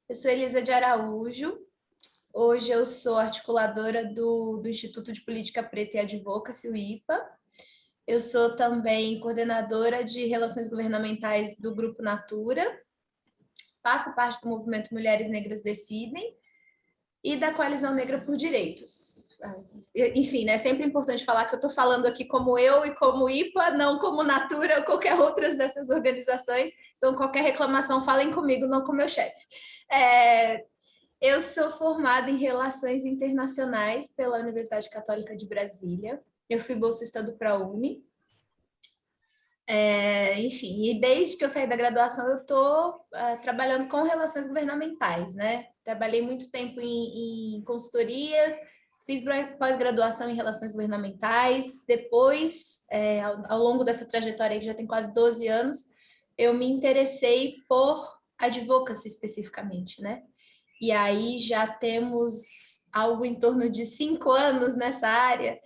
Eu sou Elisa de Araújo. Hoje eu sou articuladora do Instituto de Política Preta e Advocacy, o IPA. Eu sou também coordenadora de Relações Governamentais do Grupo Natura. Faço parte do movimento Mulheres Negras Decidem e da Coalizão Negra por Direitos. Enfim, né, é sempre importante falar que eu estou falando aqui como eu e como IPA, não como Natura ou qualquer outra dessas organizações. Então, qualquer reclamação, falem comigo, não com meu chefe. Eu sou formada em Relações Internacionais pela Universidade Católica de Brasília. Eu fui bolsista do ProUni. Enfim, e desde que eu saí da graduação, eu estou trabalhando com relações governamentais, né? Trabalhei muito tempo em consultorias, fiz pós-graduação em relações governamentais. Depois, ao longo dessa trajetória, que já tem quase 12 anos, eu me interessei por advocacy especificamente, né? E aí já temos algo em torno de 5 anos nessa área.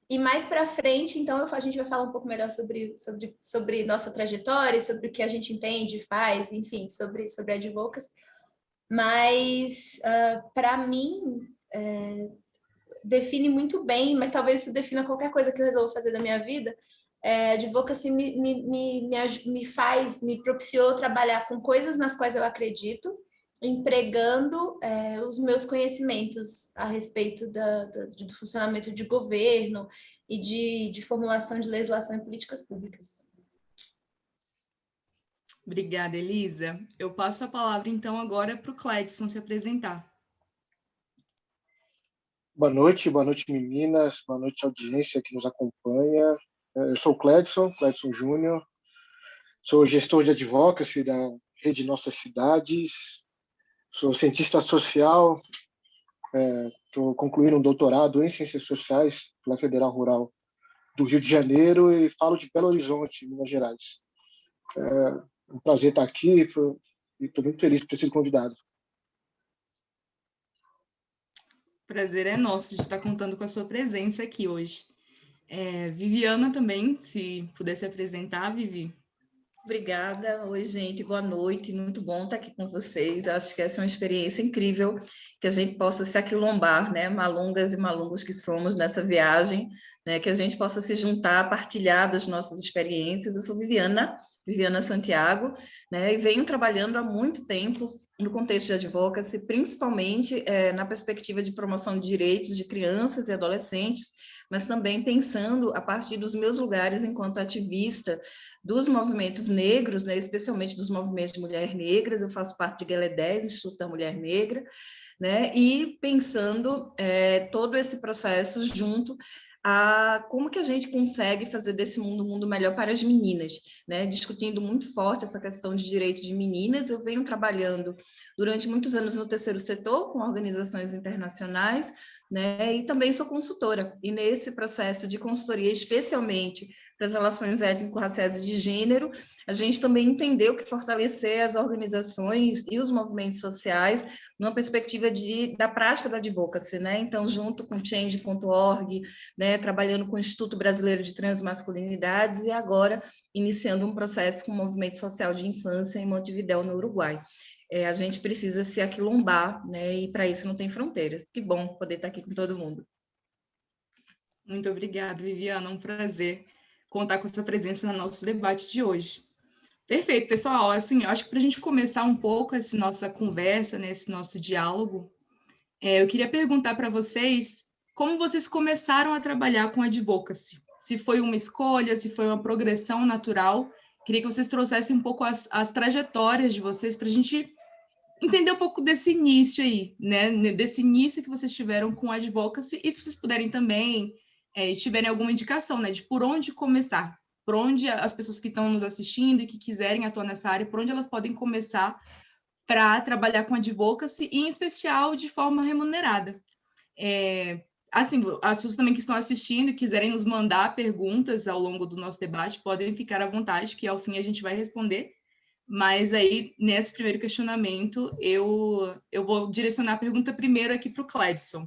E mais para frente, então, a gente vai falar um pouco melhor sobre nossa trajetória, sobre o que a gente entende, faz, enfim, sobre advocacy. Mas, para mim, define muito bem, mas talvez isso defina qualquer coisa que eu resolva fazer da minha vida. Advocacy me propiciou trabalhar com coisas nas quais eu acredito, empregando os meus conhecimentos a respeito do funcionamento de governo e de formulação de legislação e políticas públicas. Obrigada, Elisa. Eu passo a palavra, então, agora para o Cledson se apresentar. Boa noite, meninas, boa noite, audiência que nos acompanha. Eu sou o Cledson Júnior, sou gestor de advocacy da Rede Nossas Cidades, sou cientista social, estou concluindo um doutorado em Ciências Sociais pela Federal Rural do Rio de Janeiro e falo de Belo Horizonte, Minas Gerais. É um prazer estar aqui e estou muito feliz por ter sido convidado. Prazer é nosso de estar contando com a sua presença aqui hoje. Viviana também, se puder se apresentar, Vivi. Obrigada. Oi, gente, boa noite. Muito bom estar aqui com vocês. Acho que essa é uma experiência incrível, que a gente possa se aquilombar, né? Malungas e malungos que somos nessa viagem, né? Que a gente possa se juntar, partilhar das nossas experiências. Eu sou Viviana Santiago, né? E venho trabalhando há muito tempo no contexto de advocacy, principalmente na perspectiva de promoção de direitos de crianças e adolescentes, mas também pensando a partir dos meus lugares enquanto ativista dos movimentos negros, né, especialmente dos movimentos de mulheres negras. Eu faço parte de GLE10, Instituto da Mulher Negra, né, e pensando todo esse processo junto a como que a gente consegue fazer desse mundo um mundo melhor para as meninas, né? Discutindo muito forte essa questão de direitos de meninas. Eu venho trabalhando durante muitos anos no terceiro setor, com organizações internacionais, né? E também sou consultora, e nesse processo de consultoria, especialmente para as relações étnico-raciais e de gênero, a gente também entendeu que fortalecer as organizações e os movimentos sociais numa perspectiva da prática da advocacy, né? Então, junto com Change.org, né, trabalhando com o Instituto Brasileiro de Transmasculinidades e agora iniciando um processo com o Movimento Social de Infância em Montevidéu, no Uruguai. A gente precisa se aquilombar, né? E para isso não tem fronteiras. Que bom poder estar aqui com todo mundo. Muito obrigada, Viviana. Um prazer contar com a sua presença no nosso debate de hoje. Perfeito, pessoal. Assim, eu acho que para a gente começar um pouco essa nossa conversa, né, esse nosso diálogo, eu queria perguntar para vocês como vocês começaram a trabalhar com advocacy. Se foi uma escolha, se foi uma progressão natural. Queria que vocês trouxessem um pouco as trajetórias de vocês para a gente entender um pouco desse início aí, né? Desse início que vocês tiveram com a advocacy, e se vocês puderem também, tiverem alguma indicação, né, de por onde começar, por onde as pessoas que estão nos assistindo e que quiserem atuar nessa área, por onde elas podem começar para trabalhar com advocacy, e em especial de forma remunerada. Assim, as pessoas também que estão assistindo e quiserem nos mandar perguntas ao longo do nosso debate, podem ficar à vontade, que ao fim a gente vai responder. Mas aí, nesse primeiro questionamento, eu vou direcionar a pergunta primeiro aqui para o Cledson.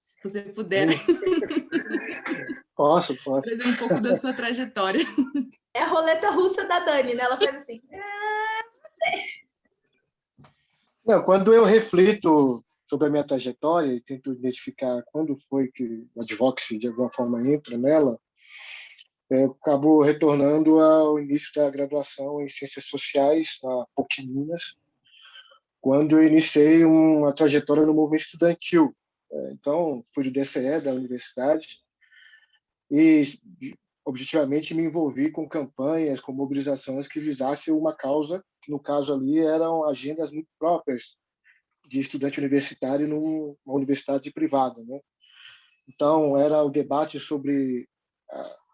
Se você puder. Posso. Trazer um pouco da sua trajetória. É a roleta russa da Dani, né? Ela faz assim. Não, quando eu reflito sobre a minha trajetória e tento identificar quando foi que o advocacy de alguma forma entra nela, eu acabo retornando ao início da graduação em Ciências Sociais, na PUC Minas, quando eu iniciei uma trajetória no movimento estudantil. Então, fui do DCE, da universidade, e objetivamente me envolvi com campanhas, com mobilizações que visassem uma causa, que no caso ali eram agendas muito próprias de estudante universitário numa universidade privada, né? Então, era o debate sobre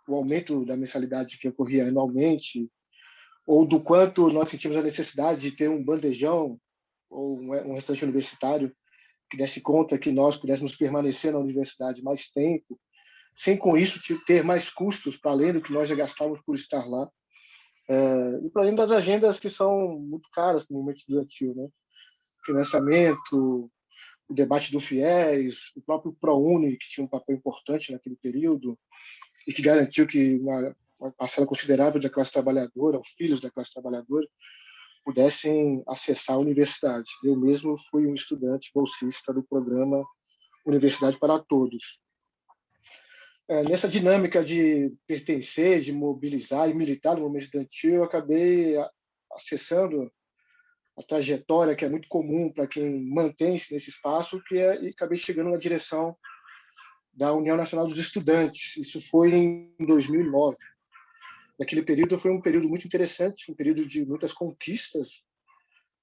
o aumento da mensalidade que ocorria anualmente, ou do quanto nós sentimos a necessidade de ter um bandejão ou um restaurante universitário que desse conta que nós pudéssemos permanecer na universidade mais tempo, sem com isso ter mais custos para além do que nós já gastávamos por estar lá, e para além das agendas que são muito caras para o movimento estudantil, né? Financiamento, o debate do FIES, o próprio ProUni, que tinha um papel importante naquele período e que garantiu que uma parcela considerável da classe trabalhadora, os filhos da classe trabalhadora, pudessem acessar a universidade. Eu mesmo fui um estudante bolsista do programa Universidade para Todos. Nessa dinâmica de pertencer, de mobilizar e militar no movimento estudantil, eu acabei acessando a trajetória que é muito comum para quem mantém-se nesse espaço, e acabei chegando na direção da União Nacional dos Estudantes. Isso foi em 2009. Naquele período foi um período muito interessante, um período de muitas conquistas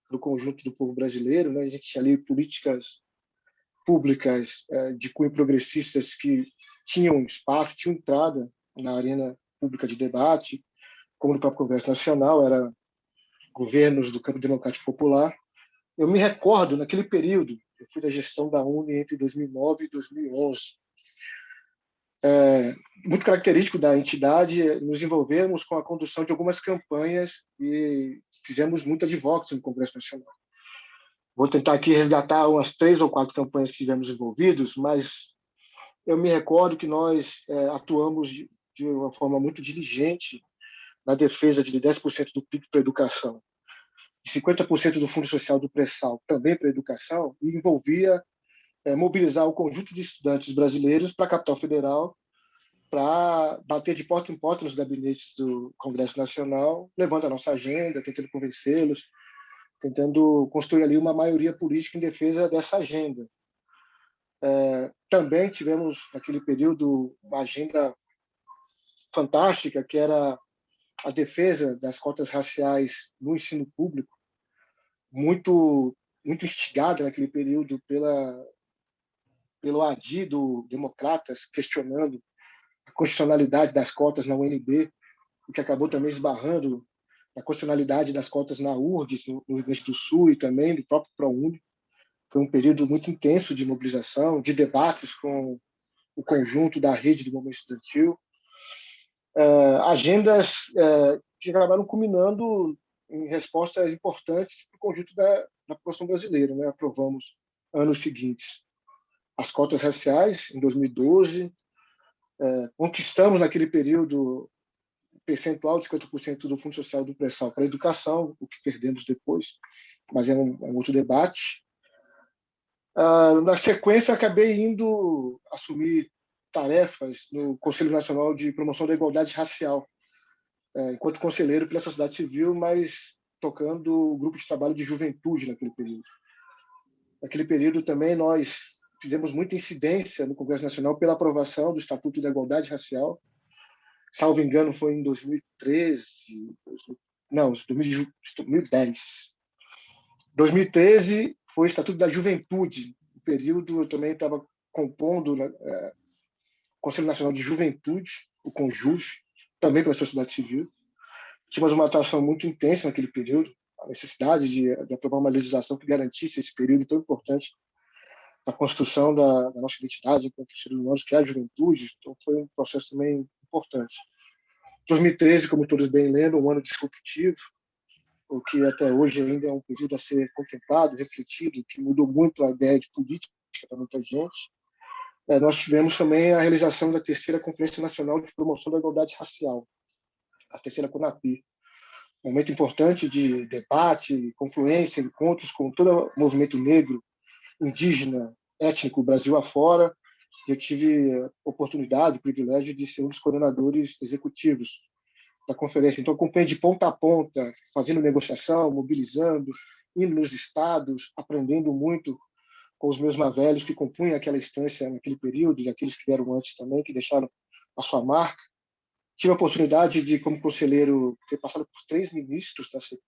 do conjunto do povo brasileiro, né? A gente tinha ali políticas públicas de cunho progressistas que tinham espaço, tinham entrada na arena pública de debate, como no próprio Congresso Nacional, era governos do campo democrático popular. Eu me recordo, naquele período, eu fui da gestão da UNE entre 2009 e 2011, muito característico da entidade, nos envolvermos com a condução de algumas campanhas e fizemos muita advocacy no Congresso Nacional. Vou tentar aqui resgatar umas 3 ou 4 campanhas que tivemos envolvidos, mas eu me recordo que nós atuamos de uma forma muito diligente na defesa de 10% do PIB para a educação, de 50% do Fundo Social do Pré-Sal também para a educação, e envolvia mobilizar o conjunto de estudantes brasileiros para a capital federal para bater de porta em porta nos gabinetes do Congresso Nacional, levando a nossa agenda, tentando convencê-los, tentando construir ali uma maioria política em defesa dessa agenda. Também tivemos, naquele período, uma agenda fantástica, que era a defesa das cotas raciais no ensino público, muito instigada naquele período pelo ADI do Democratas, questionando a constitucionalidade das cotas na UNB, o que acabou também esbarrando na constitucionalidade das cotas na URGS, no Rio Grande do Sul, e também do próprio ProUni. Foi um período muito intenso de mobilização, de debates com o conjunto da rede do movimento estudantil, agendas que acabaram culminando em respostas importantes para o conjunto da população brasileira, né? Aprovamos, anos seguintes, as cotas raciais, em 2012, conquistamos naquele período um percentual de 50% do Fundo Social do Pré-Sal para a educação, o que perdemos depois, mas é um outro debate. Na sequência, acabei indo assumir tarefas no Conselho Nacional de Promoção da Igualdade Racial, enquanto conselheiro pela sociedade civil, mas tocando o grupo de trabalho de juventude naquele período. Naquele período também nós fizemos muita incidência no Congresso Nacional pela aprovação do Estatuto da Igualdade Racial. Salvo engano, foi em 2013, não, 2010. 2013 foi o Estatuto da Juventude. No período, eu também estava compondo o Conselho Nacional de Juventude, o CONJUV, também pela sociedade civil. Tínhamos uma atuação muito intensa naquele período, a necessidade de aprovar uma legislação que garantisse esse período tão importante para a construção da nossa identidade enquanto seres humanos, que é a juventude. Então, foi um processo também importante. 2013, como todos bem lembram, um ano disruptivo, o que até hoje ainda é um período a ser contemplado, refletido, que mudou muito a ideia de política para muita gente. Nós tivemos também a realização da terceira Conferência Nacional de Promoção da Igualdade Racial, a terceira CONAPI, momento importante de debate, confluência, encontros com todo o movimento negro, indígena, étnico, Brasil afora. Eu tive a oportunidade, o privilégio de ser um dos coordenadores executivos da conferência. Então, acompanhei de ponta a ponta, fazendo negociação, mobilizando, indo nos estados, aprendendo muito com os meus mais velhos que compunham aquela instância naquele período, e aqueles que vieram antes também, que deixaram a sua marca. Tive a oportunidade de, como conselheiro, ter passado por 3 ministros da CEPIJ,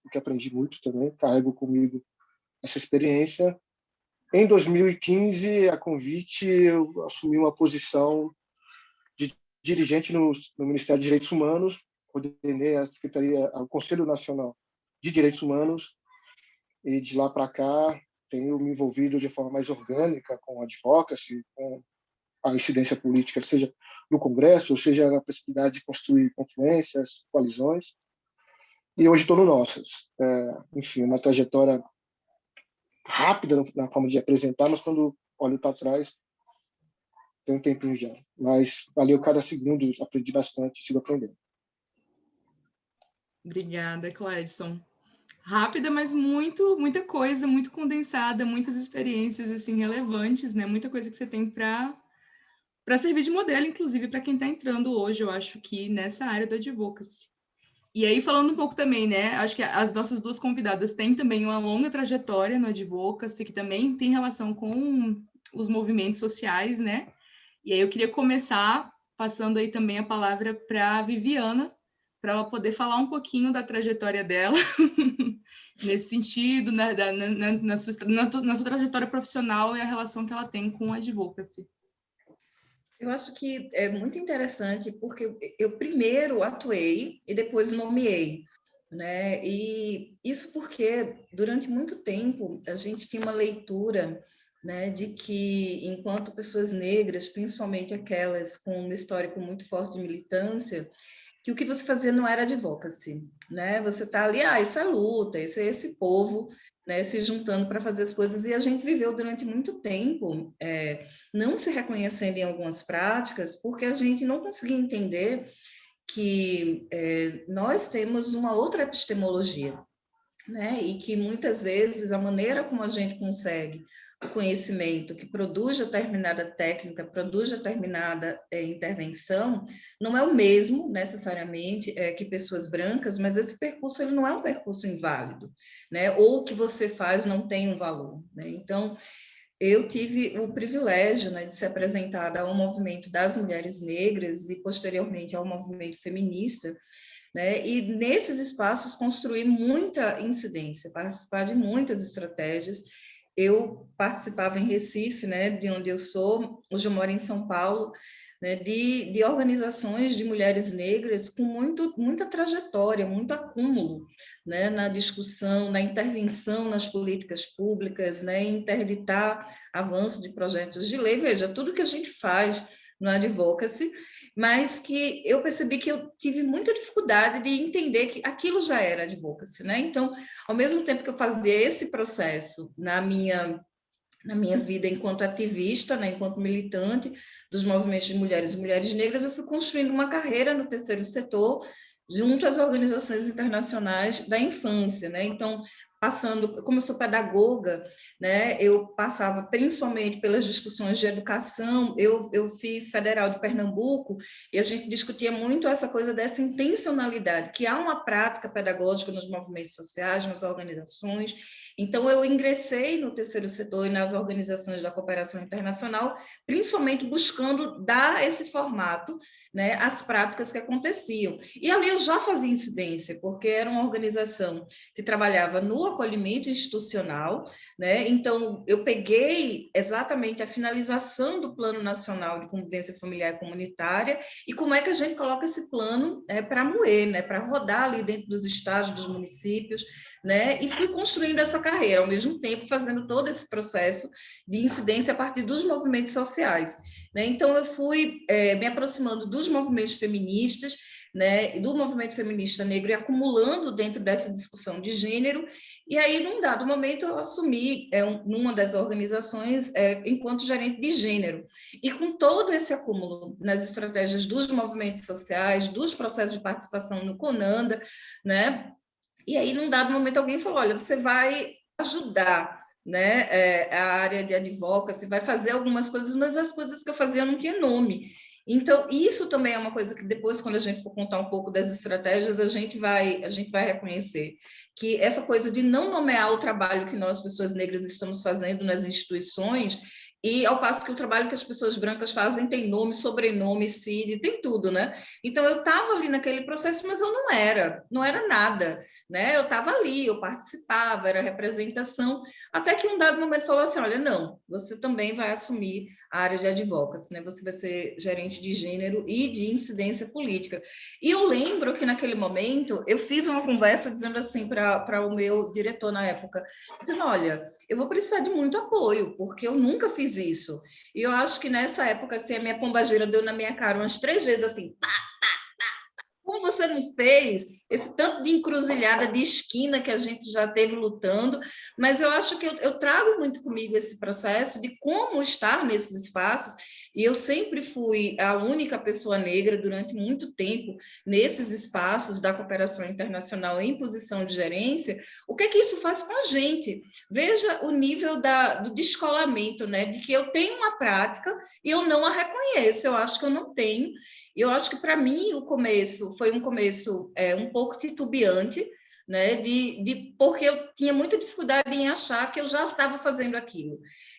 o que aprendi muito também, carrego comigo essa experiência. Em 2015, a convite, eu assumi uma posição de dirigente no Ministério de Direitos Humanos, coordenei a Secretaria, o Conselho Nacional de Direitos Humanos, e de lá para cá tenho me envolvido de forma mais orgânica com a advocacy, com a incidência política, seja no Congresso, ou seja na possibilidade de construir confluências, coalizões. E hoje estou no Nossas. Enfim, uma trajetória rápida na forma de apresentar, mas quando olho para trás, tem um tempinho já. Mas valeu cada segundo, aprendi bastante, sigo aprendendo. Obrigada, Cledson. Rápida, mas muita coisa, muito condensada, muitas experiências assim relevantes, né? Muita coisa que você tem para servir de modelo, inclusive para quem está entrando hoje, eu acho que nessa área do advocacy. E aí, falando um pouco também, né? Acho que as nossas 2 convidadas têm também uma longa trajetória no advocacy, que também tem relação com os movimentos sociais, né? E aí eu queria começar passando aí também a palavra para a Viviana, para ela poder falar um pouquinho da trajetória dela, nesse sentido, na sua trajetória profissional e a relação que ela tem com a advocacy. Eu acho que é muito interessante, porque eu primeiro atuei e depois nomeei, né? E isso porque, durante muito tempo, a gente tinha uma leitura, né, de que, enquanto pessoas negras, principalmente aquelas com um histórico muito forte de militância, que o que você fazia não era advocacy, né? Você está ali, isso é luta, esse povo, né, se juntando para fazer as coisas, e a gente viveu durante muito tempo não se reconhecendo em algumas práticas, porque a gente não conseguia entender que nós temos uma outra epistemologia, né? E que muitas vezes a maneira como a gente consegue o conhecimento que produz determinada técnica, produz determinada intervenção, não é o mesmo necessariamente que pessoas brancas, mas esse percurso ele não é um percurso inválido, né? Ou o que você faz não tem um valor, né? Então, eu tive o privilégio, né, de ser apresentada ao movimento das mulheres negras e posteriormente ao movimento feminista, né? E nesses espaços construir muita incidência, participar de muitas estratégias. Eu participava em Recife, né, de onde eu sou, hoje eu moro em São Paulo, né, de organizações de mulheres negras com muita trajetória, muito acúmulo, né, na discussão, na intervenção nas políticas públicas, né, interditar avanço de projetos de lei. Veja, tudo que a gente faz no advocacy, mas que eu percebi que eu tive muita dificuldade de entender que aquilo já era advocacy, né? Então, ao mesmo tempo que eu fazia esse processo na minha vida enquanto ativista, né, enquanto militante dos movimentos de mulheres e mulheres negras, eu fui construindo uma carreira no terceiro setor, junto às organizações internacionais da infância, né? Então, como eu sou pedagoga, né, eu passava principalmente pelas discussões de educação. Eu fiz Federal de Pernambuco e a gente discutia muito essa coisa dessa intencionalidade, que há uma prática pedagógica nos movimentos sociais, nas organizações. Então, eu ingressei no terceiro setor e nas organizações da cooperação internacional, principalmente buscando dar esse formato, né, às práticas que aconteciam. E ali eu já fazia incidência, porque era uma organização que trabalhava no acolhimento institucional, né? Então, eu peguei exatamente a finalização do Plano Nacional de Convivência Familiar e Comunitária e como é que a gente coloca esse plano para moer, né? Para rodar ali dentro dos estágios, dos municípios, né? E fui construindo essa carreira, ao mesmo tempo fazendo todo esse processo de incidência a partir dos movimentos sociais, né? Então, eu fui me aproximando dos movimentos feministas, né, do movimento feminista negro e acumulando dentro dessa discussão de gênero. E aí, num dado momento, eu assumi numa das organizações enquanto gerente de gênero. E com todo esse acúmulo nas estratégias dos movimentos sociais, dos processos de participação no CONANDA, né? E aí, num dado momento, alguém falou, olha, você vai ajudar, né, a área de advocacy, vai fazer algumas coisas, mas as coisas que eu fazia não tinha nome. Então, isso também é uma coisa que depois, quando a gente for contar um pouco das estratégias, a gente vai reconhecer que essa coisa de não nomear o trabalho que nós, pessoas negras, estamos fazendo nas instituições, e ao passo que o trabalho que as pessoas brancas fazem tem nome, sobrenome, CID, tem tudo, né? Então, eu estava ali naquele processo, mas eu não era nada, né? Eu estava ali, eu participava, era representação, até que um dado momento falou assim, olha, não, você também vai assumir a área de advocacy, né? Você vai ser gerente de gênero e de incidência política. E eu lembro que naquele momento eu fiz uma conversa dizendo assim para o meu diretor na época, dizendo, olha, eu vou precisar de muito apoio, porque eu nunca fiz isso. E eu acho que nessa época, assim, a minha pombageira deu na minha cara umas 3 vezes assim, pá, como você não fez esse tanto de encruzilhada de esquina que a gente já teve lutando, mas eu acho que eu trago muito comigo esse processo de como estar nesses espaços, e eu sempre fui a única pessoa negra durante muito tempo nesses espaços da cooperação internacional em posição de gerência. O que é que isso faz com a gente? Veja o nível do descolamento, né? De que eu tenho uma prática e eu não a reconheço, eu acho que eu não tenho. Eu acho que, para mim, o começo foi um começo um pouco titubeante, né? Porque eu tinha muita dificuldade em achar que eu já estava fazendo aquilo.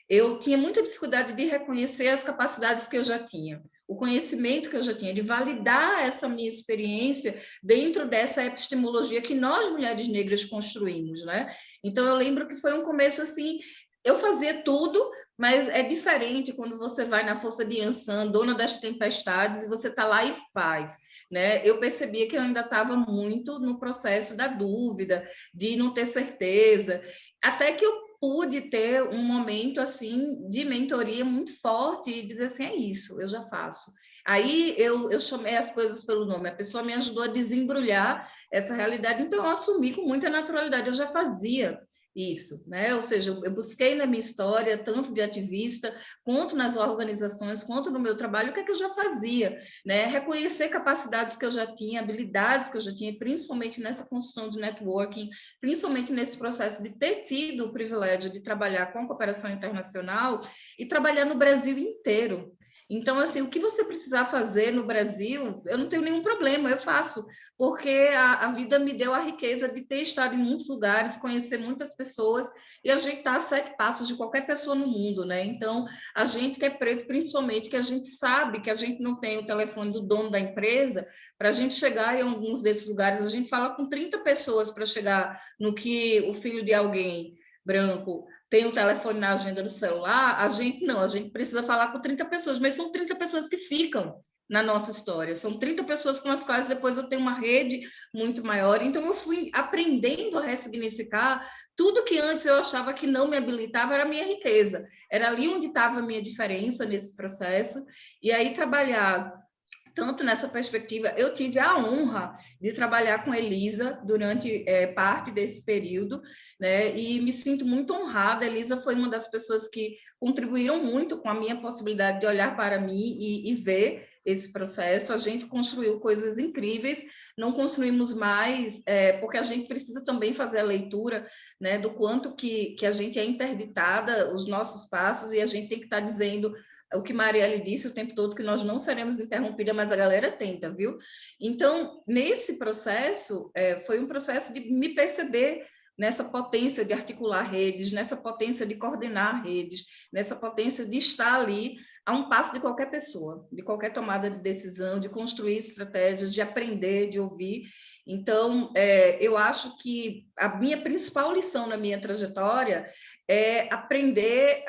Eu tinha muita dificuldade de reconhecer as capacidades que eu já tinha, o conhecimento que eu já tinha, de validar essa minha experiência dentro dessa epistemologia que nós, mulheres negras, construímos, né? Então, eu lembro que foi um começo assim, eu fazia tudo, mas é diferente quando você vai na Força de Ansan, dona das tempestades, e você está lá e faz, né? Eu percebia que eu ainda estava muito no processo da dúvida, de não ter certeza, até que eu pude ter um momento assim de mentoria muito forte e dizer assim, é isso, eu já faço. Aí eu chamei as coisas pelo nome, a pessoa me ajudou a desembrulhar essa realidade, então eu assumi com muita naturalidade, eu já fazia isso, né? Ou seja, eu busquei na minha história, tanto de ativista, quanto nas organizações, quanto no meu trabalho, o que é que eu já fazia, né? Reconhecer capacidades que eu já tinha, habilidades que eu já tinha, principalmente nessa construção de networking, principalmente nesse processo de ter tido o privilégio de trabalhar com a cooperação internacional e trabalhar no Brasil inteiro. Então, assim, o que você precisar fazer no Brasil, eu não tenho nenhum problema, eu faço, porque a vida me deu a riqueza de ter estado em muitos lugares, conhecer muitas pessoas, e a gente está a 7 passos de qualquer pessoa no mundo, né? Então, a gente que é preto, principalmente, que a gente sabe que a gente não tem o telefone do dono da empresa, para a gente chegar em alguns desses lugares, a gente fala com 30 pessoas para chegar no que o filho de alguém branco tem o telefone na agenda do celular, a gente precisa falar com 30 pessoas, mas são 30 pessoas que ficam na nossa história, são 30 pessoas com as quais depois eu tenho uma rede muito maior, então eu fui aprendendo a ressignificar tudo que antes eu achava que não me habilitava, era a minha riqueza, era ali onde estava a minha diferença nesse processo, e aí trabalhar tanto nessa perspectiva, eu tive a honra de trabalhar com Elisa durante parte desse período, né? E me sinto muito honrada. Elisa foi uma das pessoas que contribuíram muito com a minha possibilidade de olhar para mim e ver esse processo. A gente construiu coisas incríveis, não construímos mais, porque a gente precisa também fazer a leitura, né, do quanto que a gente é interditada, os nossos passos, e a gente tem que estar dizendo o que Marielle disse o tempo todo, que nós não seremos interrompidas, mas a galera tenta, viu? Então, nesse processo, foi um processo de me perceber nessa potência de articular redes, nessa potência de coordenar redes, nessa potência de estar ali a um passo de qualquer pessoa, de qualquer tomada de decisão, de construir estratégias, de aprender, de ouvir. Então, eu acho que a minha principal lição na minha trajetória é aprender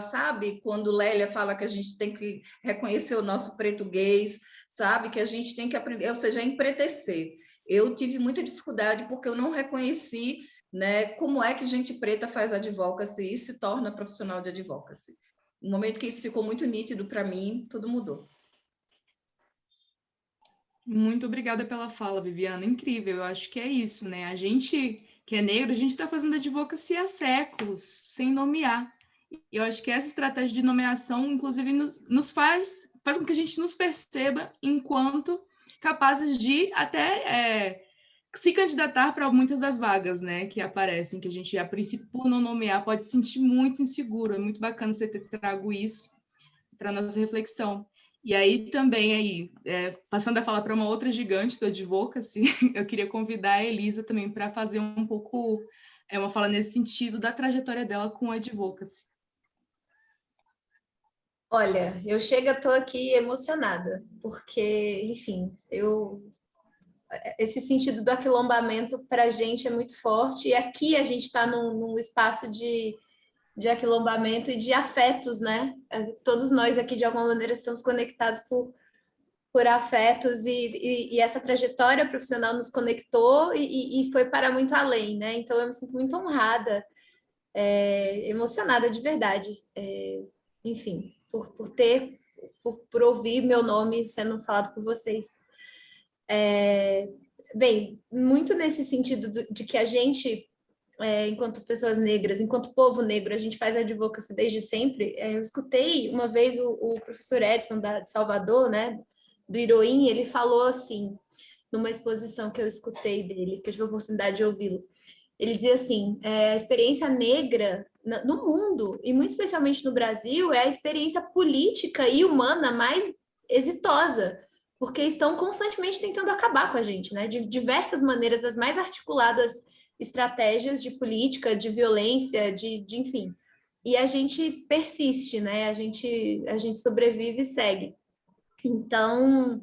sabe, quando Lélia fala que a gente tem que reconhecer o nosso português, sabe, que a gente tem que aprender, ou seja, empretecer. Eu tive muita dificuldade porque eu não reconheci, né, como é que gente preta faz advocacy e se torna profissional de advocacy. No momento que isso ficou muito nítido para mim, tudo mudou. Muito obrigada pela fala, Viviana. Incrível, eu acho que é isso, né? A gente que é negro, a gente está fazendo advocacy há séculos, sem nomear. E eu acho que essa estratégia de nomeação, inclusive, nos faz com que a gente nos perceba enquanto capazes de até se candidatar para muitas das vagas, né, que aparecem, que a gente, a princípio, por não nomear, pode se sentir muito inseguro. É muito bacana você ter trago isso para nossa reflexão. E aí também, passando a falar para uma outra gigante do Advocacy, eu queria convidar a Elisa também para fazer um pouco, uma fala nesse sentido da trajetória dela com o Advocacy. Olha, eu estou aqui emocionada, porque, enfim, esse sentido do aquilombamento para a gente é muito forte, e aqui a gente está num espaço de aquilombamento e de afetos, né? Todos nós aqui, de alguma maneira, estamos conectados por afetos, e essa trajetória profissional nos conectou e foi para muito além, né? Então, eu me sinto muito honrada, emocionada de verdade, enfim, por ouvir meu nome sendo falado por vocês. Bem, muito nesse sentido de que a gente, enquanto pessoas negras, enquanto povo negro, a gente faz advocacy desde sempre. Eu escutei uma vez o professor Edson de Salvador, né, do Iroim, ele falou assim, numa exposição que eu escutei dele, que eu tive a oportunidade de ouvi-lo. Ele dizia assim, a experiência negra no mundo, e muito especialmente no Brasil, é a experiência política e humana mais exitosa, porque estão constantemente tentando acabar com a gente, né? De diversas maneiras, das mais articuladas estratégias de política, de violência, enfim. E a gente persiste, né? A gente sobrevive e segue. Então,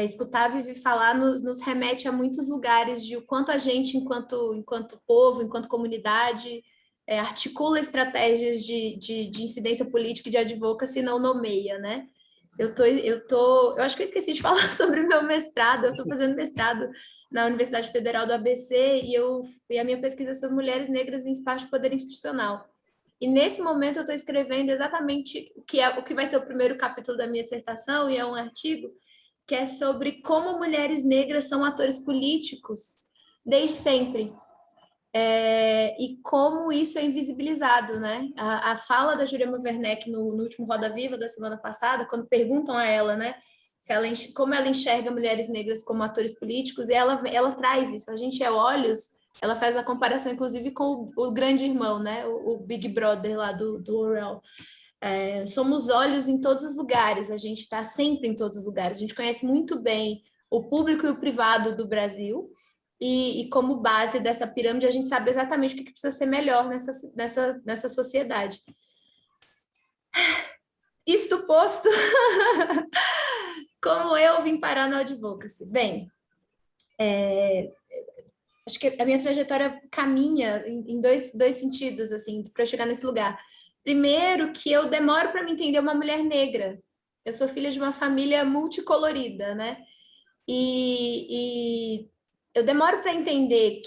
escutar a Vivi falar nos remete a muitos lugares de o quanto a gente, enquanto povo, enquanto comunidade, articula estratégias de incidência política e de advocacy e não nomeia, né? Eu acho que eu esqueci de falar sobre o meu mestrado. Eu estou fazendo mestrado na Universidade Federal do ABC e a minha pesquisa é sobre mulheres negras em espaço de poder institucional. E nesse momento eu estou escrevendo exatamente o que vai ser o primeiro capítulo da minha dissertação, e é um artigo que é sobre como mulheres negras são atores políticos desde sempre. E como isso é invisibilizado, né? A fala da Jurema Werneck no último Roda Viva da semana passada, quando perguntam a ela, né, como ela enxerga mulheres negras como atores políticos, e ela traz isso. A gente é olhos, ela faz a comparação, inclusive, com o grande irmão, né, o Big Brother lá do Orwell. Somos olhos em todos os lugares, a gente está sempre em todos os lugares, a gente conhece muito bem o público e o privado do Brasil, e como base dessa pirâmide a gente sabe exatamente o que precisa ser melhor nessa sociedade. Isto posto, como eu vim parar no Advocacy? Bem, acho que a minha trajetória caminha em dois sentidos, assim, para chegar nesse lugar. Primeiro, que eu demoro para me entender uma mulher negra. Eu sou filha de uma família multicolorida, né? E eu demoro para entender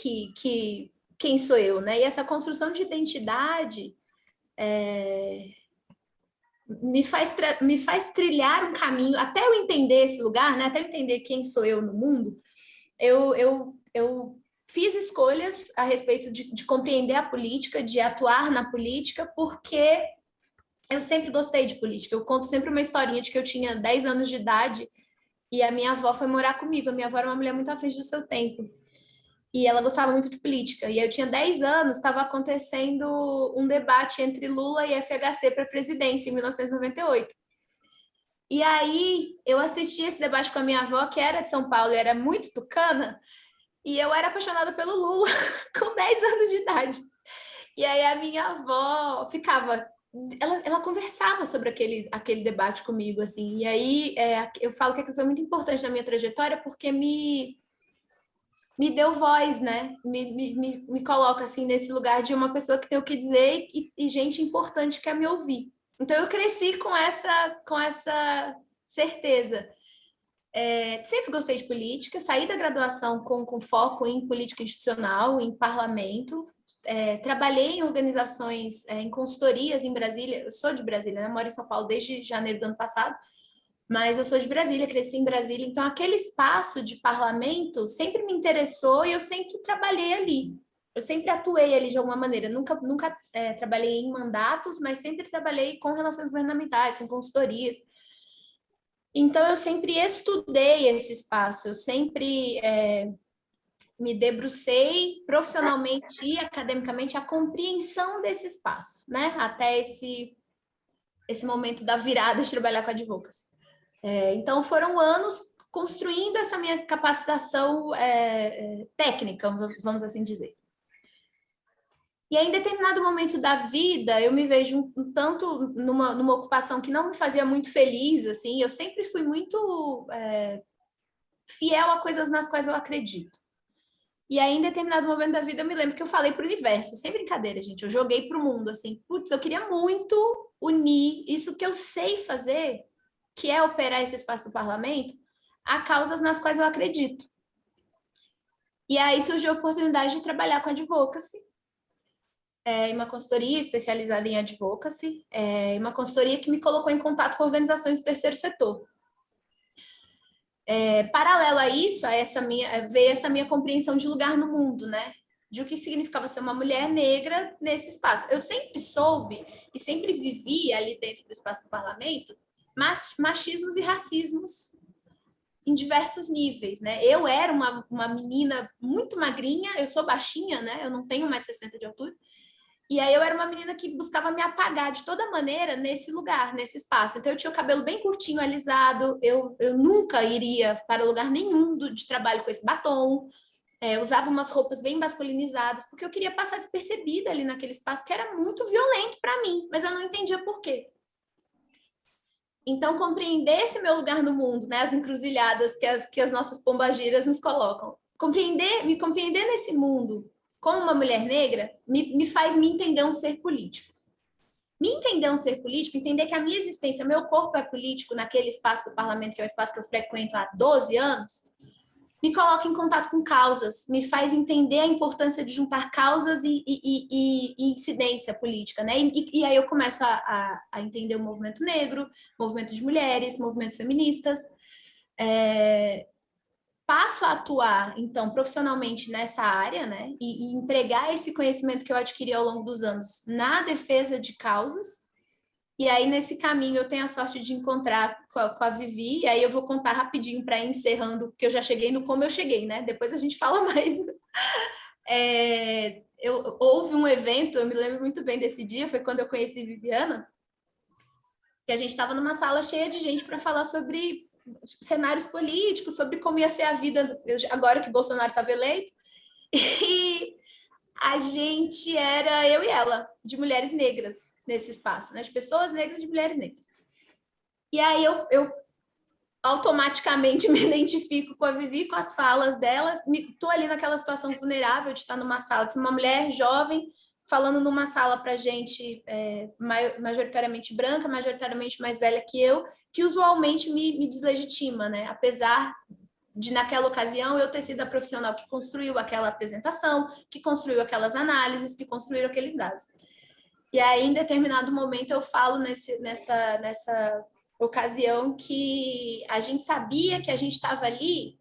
quem sou eu, né? E essa construção de identidade me faz trilhar um caminho, até eu entender esse lugar, né? Até eu entender quem sou eu no mundo. Eu fiz escolhas a respeito de compreender a política, de atuar na política, porque eu sempre gostei de política. Eu conto sempre uma historinha de que eu tinha 10 anos de idade e a minha avó foi morar comigo. A minha avó era uma mulher muito à frente do seu tempo. E ela gostava muito de política. E eu tinha 10 anos, estava acontecendo um debate entre Lula e FHC para a presidência, em 1998. E aí, eu assisti esse debate com a minha avó, que era de São Paulo e era muito tucana, e eu era apaixonada pelo Lula, com 10 anos de idade. E aí a minha avó ficava... Ela conversava sobre aquele debate comigo, assim. E aí eu falo que aquilo foi muito importante na minha trajetória, porque me deu voz, né? Me coloca, assim, nesse lugar de uma pessoa que tem o que dizer e gente importante quer me ouvir. Então, eu cresci com essa certeza. Sempre gostei de política, saí da graduação com foco em política institucional, em parlamento, trabalhei em organizações, em consultorias em Brasília. Eu sou de Brasília, né? Moro em São Paulo desde janeiro do ano passado, mas eu sou de Brasília, cresci em Brasília, então aquele espaço de parlamento sempre me interessou e eu sempre trabalhei ali. Eu sempre atuei ali de alguma maneira. Nunca trabalhei em mandatos, mas sempre trabalhei com relações governamentais, com consultorias. Então, eu sempre estudei esse espaço, eu sempre me debrucei profissionalmente e academicamente a compreensão desse espaço, né? Até esse momento da virada de trabalhar com advocacy. Então, foram anos construindo essa minha capacitação técnica, vamos assim dizer. E aí, em determinado momento da vida, eu me vejo um tanto numa ocupação que não me fazia muito feliz, assim. Eu sempre fui muito fiel a coisas nas quais eu acredito. E aí, em determinado momento da vida, eu me lembro que eu falei para o universo, sem brincadeira, gente, eu joguei para o mundo, assim, putz, eu queria muito unir isso que eu sei fazer, que é operar esse espaço do parlamento, a causas nas quais eu acredito. E aí surgiu a oportunidade de trabalhar com advocacy, em uma consultoria especializada em advocacy, uma consultoria que me colocou em contato com organizações do terceiro setor. Paralelo a isso, veio essa minha compreensão de lugar no mundo, né? De o que significava ser uma mulher negra nesse espaço. Eu sempre soube e sempre vivi ali dentro do espaço do parlamento machismos e racismos em diversos níveis, né? Eu era uma menina muito magrinha, eu sou baixinha, né? Eu não tenho 1,60 m de altura. E aí eu era uma menina que buscava me apagar de toda maneira nesse lugar, nesse espaço. Então eu tinha o cabelo bem curtinho, alisado, eu nunca iria para lugar nenhum de trabalho com esse batom, usava umas roupas bem masculinizadas, porque eu queria passar despercebida ali naquele espaço que era muito violento para mim, mas eu não entendia por quê. Então, compreender esse meu lugar no mundo, né, as encruzilhadas que as nossas pombagiras nos colocam, me compreender nesse mundo como uma mulher negra, me faz me entender um ser político. Me entender um ser político, entender que a minha existência, meu corpo é político naquele espaço do parlamento, que é o espaço que eu frequento há 12 anos, me coloca em contato com causas, me faz entender a importância de juntar causas e incidência política, né? E aí eu começo a entender o movimento negro, movimento de mulheres, movimentos feministas, passo a atuar, então, profissionalmente nessa área, né, e empregar esse conhecimento que eu adquiri ao longo dos anos na defesa de causas. E aí, nesse caminho, eu tenho a sorte de encontrar com a Vivi, e aí eu vou contar rapidinho para ir encerrando, porque eu já cheguei no como eu cheguei, né? Depois a gente fala mais. Houve um evento, eu me lembro muito bem desse dia, foi quando eu conheci Viviana, que a gente estava numa sala cheia de gente para falar sobre cenários políticos, sobre como ia ser a vida agora que Bolsonaro estava eleito. E a gente era, eu e ela, de mulheres negras nesse espaço, né? De pessoas negras, de mulheres negras. E aí eu automaticamente me identifico com a Vivi, com as falas dela. Estou ali naquela situação vulnerável de estar numa sala, de uma mulher jovem, falando numa sala para gente majoritariamente branca, majoritariamente mais velha que eu, que usualmente me deslegitima, né? Apesar de, naquela ocasião, eu ter sido a profissional que construiu aquela apresentação, que construiu aquelas análises, que construíram aqueles dados. E aí, em determinado momento, eu falo nessa ocasião que a gente sabia que a gente estava ali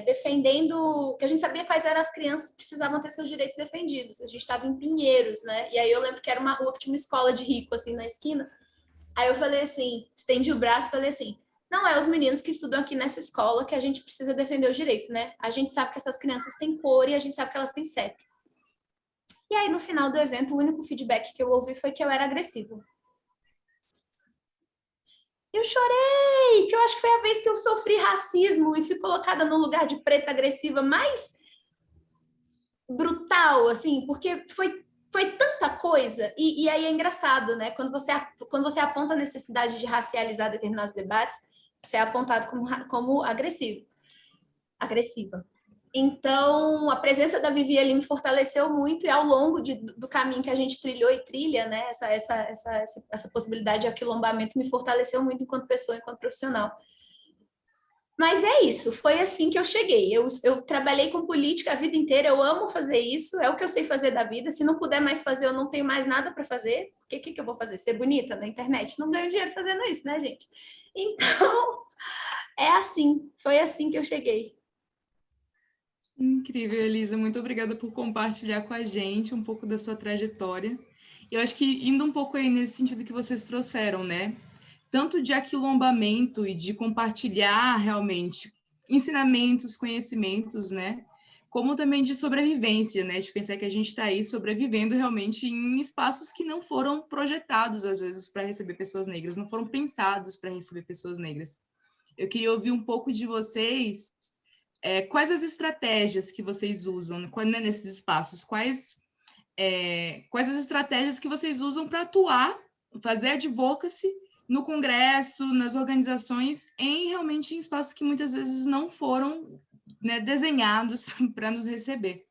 defendendo, que a gente sabia quais eram as crianças que precisavam ter seus direitos defendidos. A gente estava em Pinheiros, né? E aí eu lembro que era uma rua que tinha uma escola de rico, assim, na esquina. Aí eu falei assim, estendi o braço e falei assim, não é os meninos que estudam aqui nessa escola que a gente precisa defender os direitos, né? A gente sabe que essas crianças têm cor e a gente sabe que elas têm CEP. E aí, no final do evento, o único feedback que eu ouvi foi que eu era agressiva. Eu chorei, que eu acho que foi a vez que eu sofri racismo e fui colocada no lugar de preta agressiva mais brutal, assim, porque foi tanta coisa. E aí é engraçado, né? Quando você aponta a necessidade de racializar determinados debates, você é apontado como agressiva. Então, a presença da Vivi ali me fortaleceu muito e ao longo do caminho que a gente trilhou e trilha, né, essa possibilidade de aquilombamento me fortaleceu muito enquanto pessoa, enquanto profissional. Mas é isso, foi assim que eu cheguei. Eu trabalhei com política a vida inteira, eu amo fazer isso, é o que eu sei fazer da vida. Se não puder mais fazer, eu não tenho mais nada para fazer. O que eu vou fazer? Ser bonita na internet? Não ganho dinheiro fazendo isso, né, gente? Então, é assim, foi assim que eu cheguei. Incrível, Elisa. Muito obrigada por compartilhar com a gente um pouco da sua trajetória. Eu acho que indo um pouco aí nesse sentido que vocês trouxeram, né? Tanto de aquilombamento e de compartilhar realmente ensinamentos, conhecimentos, né? Como também de sobrevivência, né? De pensar que a gente está aí sobrevivendo realmente em espaços que não foram projetados, às vezes, para receber pessoas negras, não foram pensados para receber pessoas negras. Eu queria ouvir um pouco de vocês, quais as estratégias que vocês usam quando é nesses espaços, quais as estratégias que vocês usam para atuar, fazer advocacy no Congresso, nas organizações, realmente em espaços que muitas vezes não foram, né, desenhados para nos receber.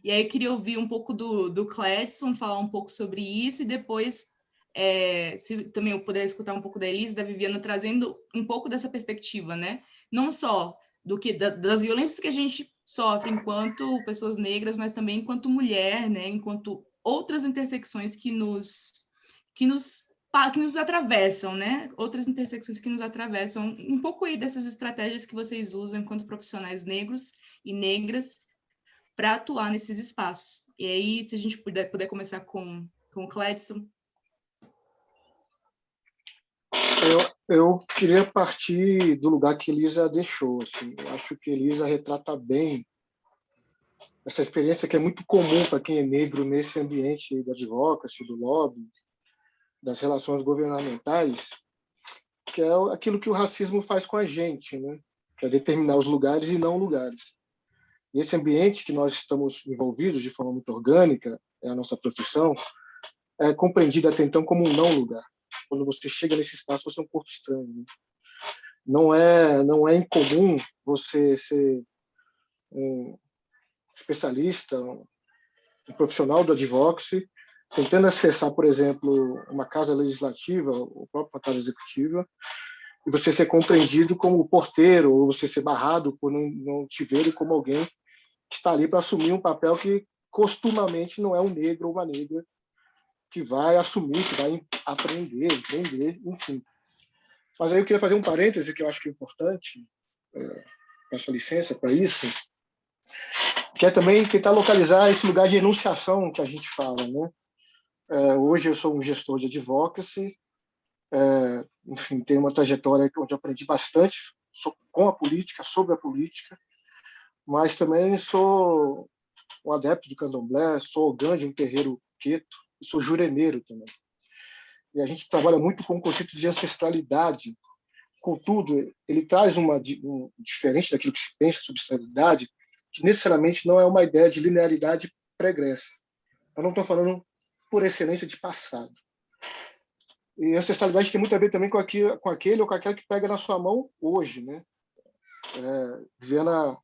E aí eu queria ouvir um pouco do Cledson, falar um pouco sobre isso, e depois, se também eu puder escutar um pouco da Elisa e da Viviana, trazendo um pouco dessa perspectiva, né? Não só das violências que a gente sofre enquanto pessoas negras, mas também enquanto mulher, né? Enquanto outras intersecções que nos atravessam, né? Outras intersecções que nos atravessam. Um pouco aí dessas estratégias que vocês usam enquanto profissionais negros e negras para atuar nesses espaços. E aí, se a gente puder começar com o Cledson. Eu queria partir do lugar que Elisa deixou. Assim. Eu acho que Elisa retrata bem essa experiência que é muito comum para quem é negro nesse ambiente da advocacy, do lobby, das relações governamentais, que é aquilo que o racismo faz com a gente, né? Que é determinar os lugares e não lugares. E esse ambiente que nós estamos envolvidos de forma muito orgânica, é a nossa profissão, é compreendido até então como um não lugar. Quando você chega nesse espaço, você é um corpo estranho. Né? Não é incomum você ser um especialista, um profissional do advocacy, tentando acessar, por exemplo, uma casa legislativa, ou própria casa executiva, e você ser compreendido como porteiro, ou você ser barrado por não te verem como alguém que está ali para assumir um papel que costumamente não é um negro ou uma negra que vai assumir, que vai aprender, entender, enfim. Mas aí eu queria fazer um parêntese que eu acho que é importante, peço licença para isso, que é também tentar localizar esse lugar de enunciação que a gente fala, né? Hoje eu sou um gestor de advocacy, enfim, tenho uma trajetória onde eu aprendi bastante com a política, sobre a política, mas também sou um adepto do candomblé, sou ogã de um terreiro queto, e sou jureneiro também. E a gente trabalha muito com o conceito de ancestralidade. Contudo, ele traz diferente daquilo que se pensa sobre ancestralidade, que necessariamente não é uma ideia de linearidade pregressa. Eu não estou falando por excelência de passado. E ancestralidade tem muito a ver também com aquele ou com aquela que pega na sua mão hoje, né? Viviana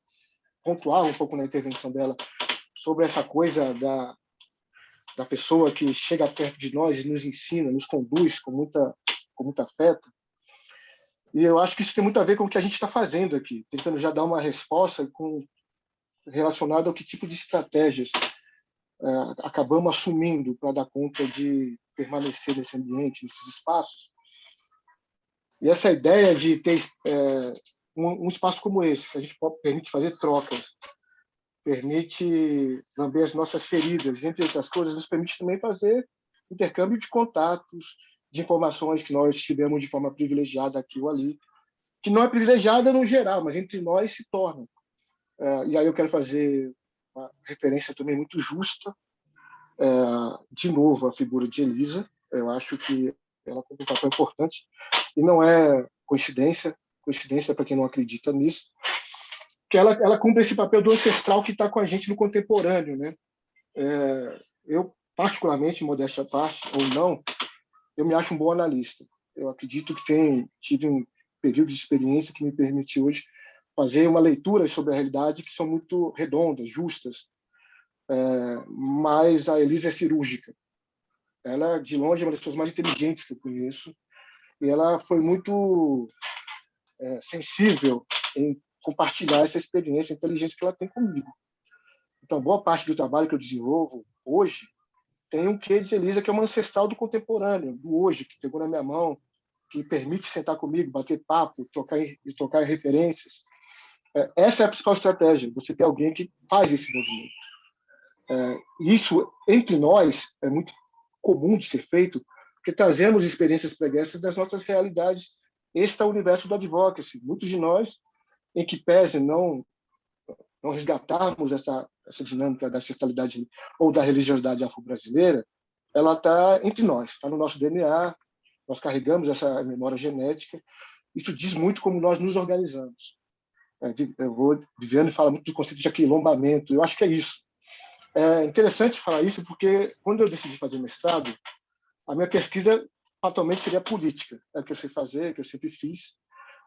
pontuava um pouco na intervenção dela sobre essa coisa da pessoa que chega perto de nós e nos ensina, nos conduz com muito afeto. E eu acho que isso tem muito a ver com o que a gente está fazendo aqui, tentando já dar uma resposta relacionada ao que tipo de estratégias acabamos assumindo para dar conta de permanecer nesse ambiente, nesses espaços. E essa ideia de ter um espaço como esse, que a gente permite fazer trocas, permite lamber as nossas feridas, entre outras coisas, nos permite também fazer intercâmbio de contatos, de informações que nós tivemos de forma privilegiada aqui ou ali, que não é privilegiada no geral, mas entre nós se torna. E aí eu quero fazer uma referência também muito justa, de novo, à figura de Elisa. Eu acho que ela tem um papel importante, e não é coincidência para quem não acredita nisso, que ela cumpre esse papel do ancestral que está com a gente no contemporâneo, né? Eu, particularmente, modéstia à parte, ou não, eu me acho um bom analista. Eu acredito que tive um período de experiência que me permite hoje fazer uma leitura sobre a realidade que são muito redondas, justas, mas a Elisa é cirúrgica. Ela, de longe, é uma das pessoas mais inteligentes que eu conheço, e ela foi muito sensível em compartilhar essa experiência, a inteligência que ela tem comigo. Então, boa parte do trabalho que eu desenvolvo hoje tem um quê de Elisa, que é uma ancestral do contemporâneo, do hoje, que pegou na minha mão, que permite sentar comigo, bater papo, trocar referências. Essa é a principal estratégia, você ter alguém que faz esse movimento. Isso, entre nós, é muito comum de ser feito, porque trazemos experiências pregressas das nossas realidades extra-universo do advocacy. Muitos de nós, em que pese não resgatarmos essa dinâmica da ancestralidade ou da religiosidade afro-brasileira, ela está entre nós, está no nosso DNA, nós carregamos essa memória genética. Isso diz muito como nós nos organizamos. Viviane fala muito do conceito de aquilombamento, eu acho que é isso. É interessante falar isso porque, quando eu decidi fazer mestrado, a minha pesquisa atualmente seria política, é o que eu sei fazer, que eu sempre fiz,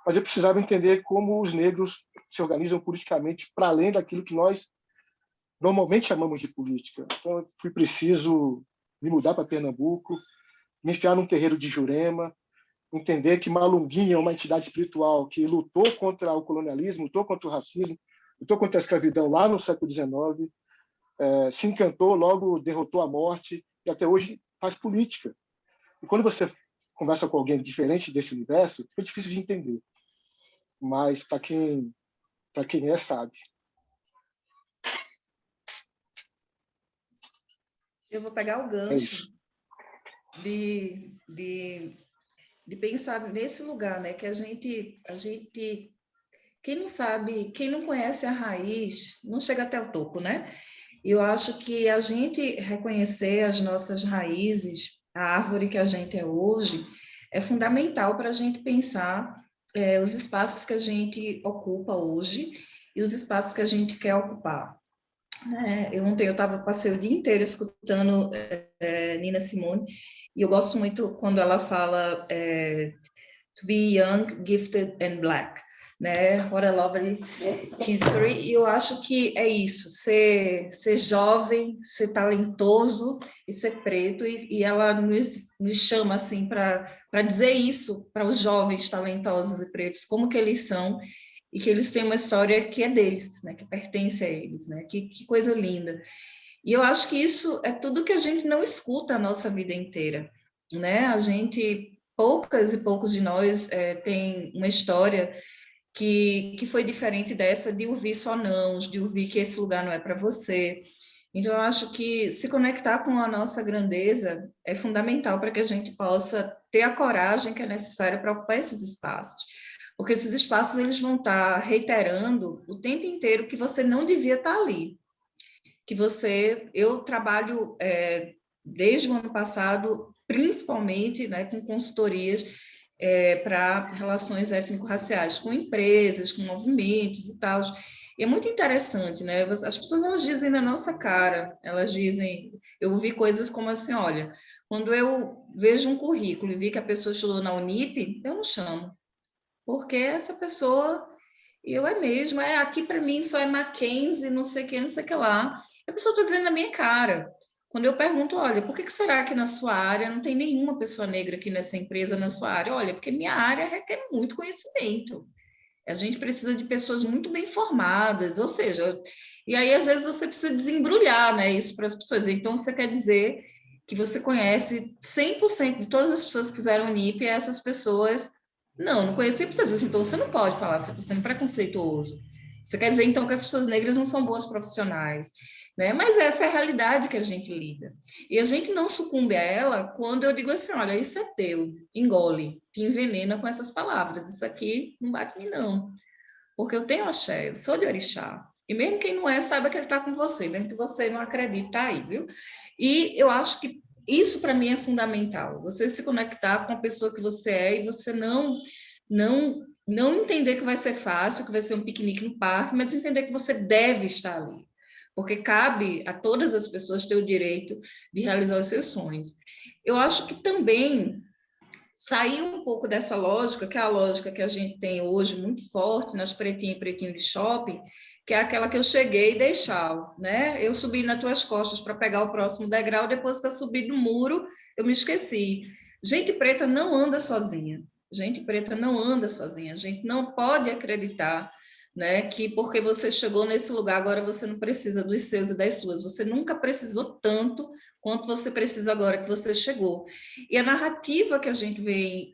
mas eu precisava entender como os negros se organizam politicamente para além daquilo que nós normalmente chamamos de política. Então, eu fui preciso me mudar para Pernambuco, me enfiar num terreiro de Jurema, entender que Malunguinha é uma entidade espiritual que lutou contra o colonialismo, lutou contra o racismo, lutou contra a escravidão lá no século XIX, se encantou, logo derrotou a morte e até hoje faz política. E quando você conversa com alguém diferente desse universo, é difícil de entender. Mas para quem sabe. Eu vou pegar o gancho de pensar nesse lugar, né? Que a gente, quem não sabe, quem não conhece a raiz, não chega até o topo, né? E eu acho que a gente reconhecer as nossas raízes, a árvore que a gente é hoje, é fundamental para a gente pensar os espaços que a gente ocupa hoje e os espaços que a gente quer ocupar. Passei o dia inteiro escutando Nina Simone, e eu gosto muito quando ela fala to be young, gifted and black, né? What a lovely history. E eu acho que é isso, ser jovem, ser talentoso e ser preto, e ela nos chama assim para dizer isso para os jovens talentosos e pretos, como que eles são, e que eles têm uma história que é deles, né? Que pertence a eles, né? Que coisa linda. E eu acho que isso é tudo que a gente não escuta a nossa vida inteira, né? Poucas e poucos de nós tem uma história que foi diferente dessa, de ouvir só nãos, de ouvir que esse lugar não é para você. Então, eu acho que se conectar com a nossa grandeza é fundamental para que a gente possa ter a coragem que é necessária para ocupar esses espaços. Porque esses espaços eles vão estar reiterando o tempo inteiro que você não devia estar ali. Eu trabalho desde o ano passado, principalmente, né, com consultorias para relações étnico-raciais, com empresas, com movimentos e tal. E é muito interessante, né? As pessoas elas dizem na nossa cara, eu ouvi coisas como assim, olha, quando eu vejo um currículo e vi que a pessoa estudou na Unip, eu não chamo. Porque essa pessoa, aqui para mim só é Mackenzie, não sei o que, não sei o que lá. A pessoa está dizendo na minha cara. Quando eu pergunto, olha, por que será que na sua área não tem nenhuma pessoa negra aqui nessa empresa, na sua área? Olha, porque minha área requer muito conhecimento. A gente precisa de pessoas muito bem formadas, ou seja, e aí às vezes você precisa desembrulhar, né, isso para as pessoas. Então, você quer dizer que você conhece 100% de todas as pessoas que fizeram NIP, e essas pessoas... Não conheci pessoas, então você não pode falar, você está sendo preconceituoso. Você quer dizer, então, que as pessoas negras não são boas profissionais, né? Mas essa é a realidade que a gente lida. E a gente não sucumbe a ela quando eu digo assim, olha, isso é teu, engole, te envenena com essas palavras, isso aqui não bate em mim, não. Porque eu tenho axé, eu sou de orixá. E mesmo quem não é, saiba que ele está com você, mesmo que você não acredite, tá aí, viu? E eu acho que isso, para mim, é fundamental. Você se conectar com a pessoa que você é e você não entender que vai ser fácil, que vai ser um piquenique no parque, mas entender que você deve estar ali. Porque cabe a todas as pessoas ter o direito de realizar os seus sonhos. Eu acho que também sair um pouco dessa lógica, que é a lógica que a gente tem hoje muito forte nas pretinhas e pretinhos de shopping, que é aquela que eu cheguei e dei tchau, né? Eu subi nas tuas costas para pegar o próximo degrau, depois que eu subi do muro, eu me esqueci. Gente preta não anda sozinha. Gente preta não anda sozinha. A gente não pode acreditar, né, que porque você chegou nesse lugar, agora você não precisa dos seus e das suas. Você nunca precisou tanto quanto você precisa agora que você chegou. E a narrativa que a gente vê,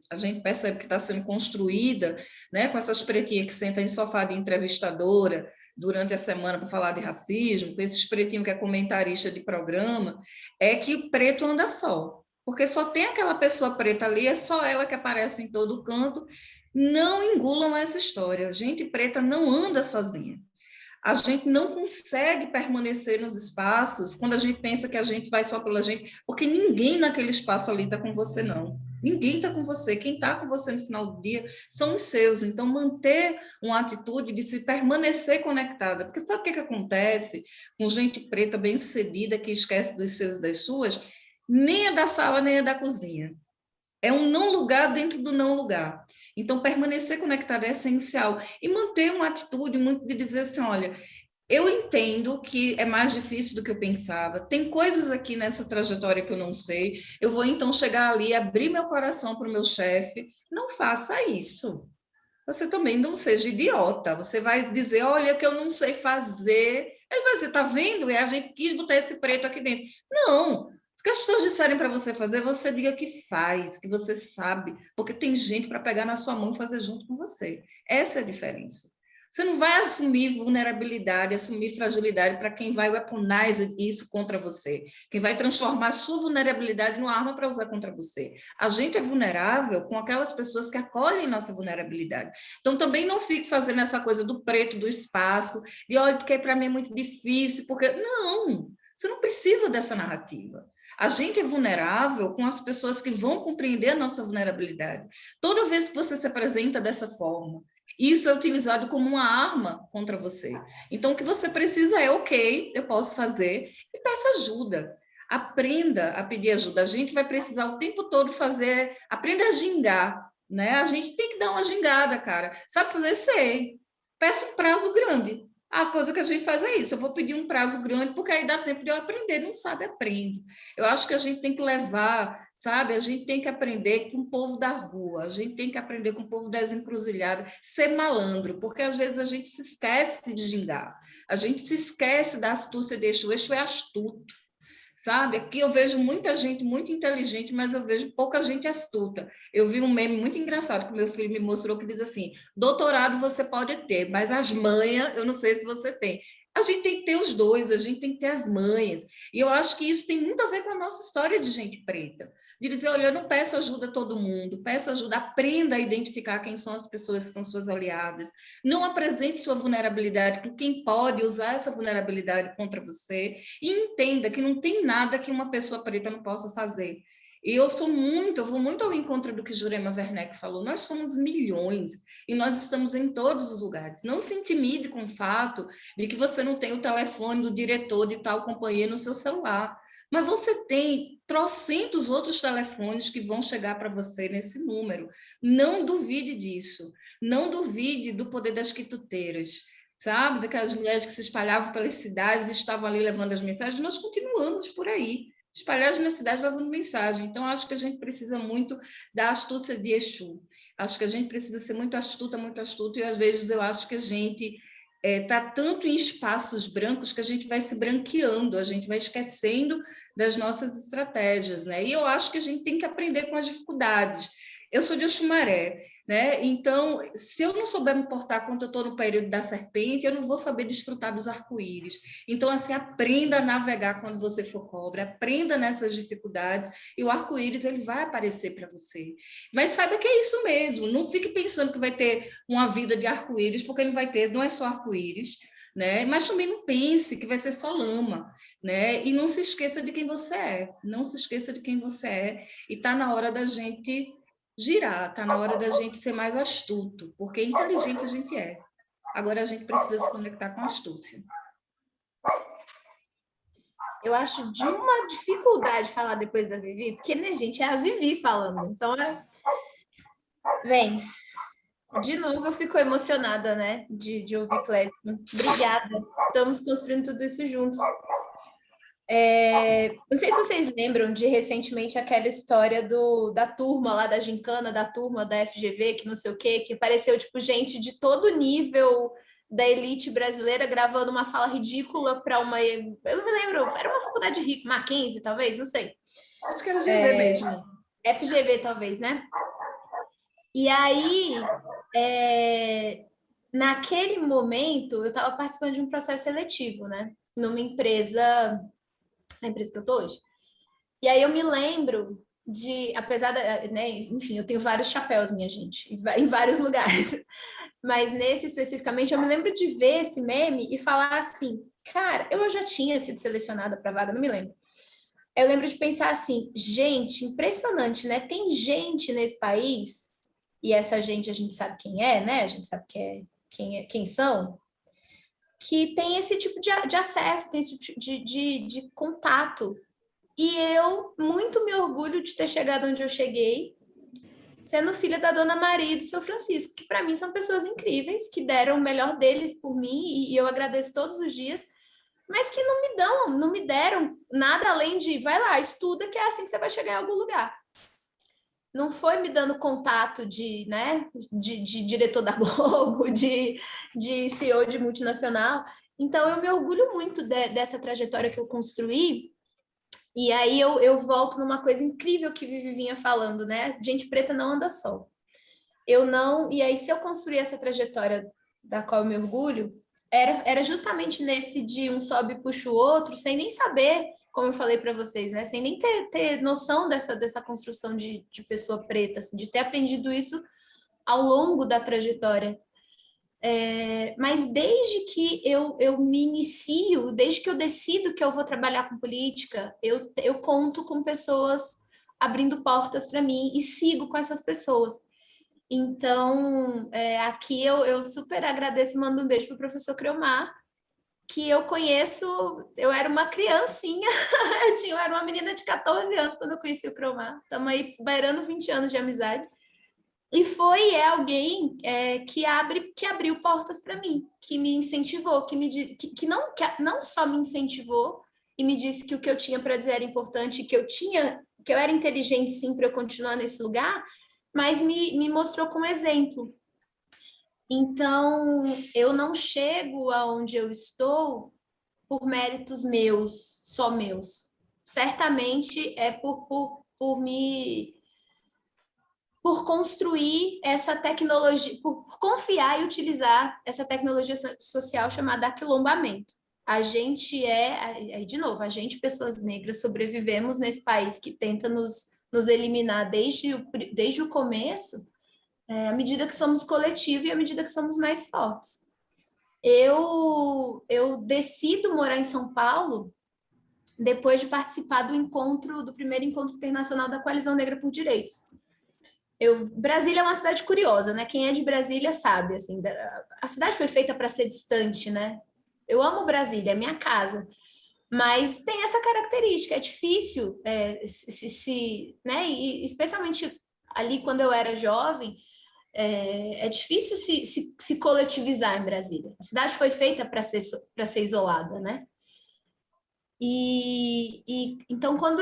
a gente percebe que está sendo construída, né, com essas pretinhas que sentam em sofá de entrevistadora durante a semana para falar de racismo, com esses pretinhos que é comentarista de programa, é que o preto anda só. Porque só tem aquela pessoa preta ali, é só ela que aparece em todo canto. Não engulam essa história. Gente preta não anda sozinha. A gente não consegue permanecer nos espaços quando a gente pensa que a gente vai só pela gente, porque ninguém naquele espaço ali está com você, não. Ninguém está com você. Quem está com você no final do dia são os seus. Então, manter uma atitude de se permanecer conectada. Porque sabe o que acontece com gente preta bem-sucedida que esquece dos seus e das suas? Nem é da sala, nem é da cozinha. É um não lugar dentro do não lugar. Então, permanecer conectado é essencial. E manter uma atitude muito de dizer assim, olha, eu entendo que é mais difícil do que eu pensava, tem coisas aqui nessa trajetória que eu não sei, eu vou então chegar ali, abrir meu coração para o meu chefe. Não faça isso. Você também não seja idiota. Você vai dizer, olha, que eu não sei fazer. Ele vai dizer, tá vendo? A gente quis botar esse preto aqui dentro. Não. O que as pessoas disserem para você fazer, você diga que faz, que você sabe, porque tem gente para pegar na sua mão e fazer junto com você. Essa é a diferença. Você não vai assumir vulnerabilidade, assumir fragilidade para quem vai weaponize isso contra você, quem vai transformar a sua vulnerabilidade numa arma para usar contra você. A gente é vulnerável com aquelas pessoas que acolhem nossa vulnerabilidade. Então, também não fique fazendo essa coisa do preto do espaço, e olha, porque para mim é muito difícil, porque... Não, você não precisa dessa narrativa. A gente é vulnerável com as pessoas que vão compreender a nossa vulnerabilidade. Toda vez que você se apresenta dessa forma, isso é utilizado como uma arma contra você. Então, o que você precisa é, ok, eu posso fazer, e peça ajuda. Aprenda a pedir ajuda. A gente vai precisar o tempo todo fazer, aprenda a gingar, né? A gente tem que dar uma gingada, cara. Sabe fazer? Sei. Peça um prazo grande. A coisa que a gente faz é isso, eu vou pedir um prazo grande, porque aí dá tempo de eu aprender, não sabe, aprende. Eu acho que a gente tem que levar, sabe, a gente tem que aprender com o povo da rua, a gente tem que aprender com o povo das encruzilhadas, ser malandro, porque às vezes a gente se esquece de gingar, a gente se esquece da astúcia de Exu. Exu é astuto. Sabe? Aqui eu vejo muita gente muito inteligente, mas eu vejo pouca gente astuta. Eu vi um meme muito engraçado que meu filho me mostrou que diz assim: doutorado você pode ter, mas as manhas eu não sei se você tem. A gente tem que ter os dois, a gente tem que ter as manhas. E eu acho que isso tem muito a ver com a nossa história de gente preta. De dizer, olha, eu não peço ajuda a todo mundo, peço ajuda, aprenda a identificar quem são as pessoas que são suas aliadas. Não apresente sua vulnerabilidade com quem pode usar essa vulnerabilidade contra você. E entenda que não tem nada que uma pessoa preta não possa fazer. E eu vou muito ao encontro do que Jurema Werneck falou. Nós somos milhões e nós estamos em todos os lugares. Não se intimide com o fato de que você não tem o telefone do diretor de tal companhia no seu celular. Mas você tem trocentos outros telefones que vão chegar para você nesse número. Não duvide disso. Não duvide do poder das quituteiras, sabe? Daquelas mulheres que se espalhavam pelas cidades e estavam ali levando as mensagens. Nós continuamos por aí, espalhados nas cidades levando mensagem. Então, acho que a gente precisa muito da astúcia de Exu. Acho que a gente precisa ser muito astuta, e às vezes eu acho que a gente está tanto em espaços brancos que a gente vai se branqueando, a gente vai esquecendo das nossas estratégias, né? E eu acho que a gente tem que aprender com as dificuldades. Eu sou de Oxumaré, né? Então, se eu não souber me portar quando eu estou no período da serpente, eu não vou saber desfrutar dos arco-íris. Então, assim, aprenda a navegar quando você for cobra, aprenda nessas dificuldades e o arco-íris ele vai aparecer para você. Mas saiba que é isso mesmo, não fique pensando que vai ter uma vida de arco-íris, porque não vai ter, não é só arco-íris, né? Mas também não pense que vai ser só lama, né? E não se esqueça de quem você é, não se esqueça de quem você é, e está na hora da gente girar, está na hora da gente ser mais astuto, porque inteligente a gente é. Agora a gente precisa se conectar com a astúcia. Eu acho de uma dificuldade falar depois da Vivi, porque, né, gente, é a Vivi falando. Então, Vem, de novo eu fico emocionada, né, de ouvir Clédson. Obrigada, estamos construindo tudo isso juntos. Não sei se vocês lembram de recentemente aquela história da turma lá da gincana, da turma da FGV, que não sei o quê, que pareceu tipo gente de todo nível da elite brasileira gravando uma fala ridícula para uma. Eu não me lembro, era uma faculdade rica, Mackenzie, talvez, não sei. Acho que era GV mesmo. FGV, talvez, né? E aí, naquele momento, eu estava participando de um processo seletivo, né? Numa empresa, na empresa que eu estou hoje. E aí eu me lembro de, apesar da, né, enfim, eu tenho vários chapéus, minha gente, em vários lugares. Mas nesse especificamente, eu me lembro de ver esse meme e falar assim, cara, eu já tinha sido selecionada para vaga, não me lembro. Eu lembro de pensar assim, gente, impressionante, né? Tem gente nesse país, e essa gente a gente sabe quem é, né? A gente sabe quem são, que tem esse tipo de acesso, tem esse tipo de contato. E eu muito me orgulho de ter chegado onde eu cheguei, sendo filha da Dona Maria e do Seu Francisco, que para mim são pessoas incríveis, que deram o melhor deles por mim, e eu agradeço todos os dias, mas que não me deram nada além de, vai lá, estuda, que é assim que você vai chegar em algum lugar. Não foi me dando contato né, de diretor da Globo, de CEO de multinacional. Então, eu me orgulho muito dessa trajetória que eu construí. E aí eu volto numa coisa incrível que Vivi vinha falando, né? Gente preta não anda só. Eu não. E aí, se eu construir essa trajetória da qual eu me orgulho, era justamente nesse de um sobe e puxa o outro, sem nem saber, como eu falei para vocês, né? Sem nem ter noção dessa construção de pessoa preta, assim, de ter aprendido isso ao longo da trajetória. Mas desde que eu me inicio, desde que eu decido que eu vou trabalhar com política, eu conto com pessoas abrindo portas para mim e sigo com essas pessoas. Então, aqui eu super agradeço e mando um beijo para o professor Creomar, que eu conheço, eu era uma criancinha, eu era uma menina de 14 anos quando eu conheci o Creomar, estamos aí beirando 20 anos de amizade, e alguém que abriu portas para mim, que me incentivou, que não só me incentivou e me disse que o que eu tinha para dizer era importante, que eu era inteligente sim para eu continuar nesse lugar, mas me mostrou como exemplo. Então, eu não chego aonde eu estou por méritos meus, só meus. Certamente é por construir essa tecnologia, por confiar e utilizar essa tecnologia social chamada aquilombamento. A gente aí de novo, a gente, pessoas negras, sobrevivemos nesse país que tenta nos eliminar desde o começo, à medida que somos coletivo e à medida que somos mais fortes. Eu decido morar em São Paulo depois de participar do primeiro encontro internacional da Coalizão Negra por Direitos. Brasília é uma cidade curiosa, né? Quem é de Brasília sabe, assim, a cidade foi feita para ser distante, né? Eu amo Brasília, é minha casa, mas tem essa característica, é difícil, né? E especialmente ali quando eu era jovem, é difícil se coletivizar em Brasília. A cidade foi feita para ser isolada, né? Então, quando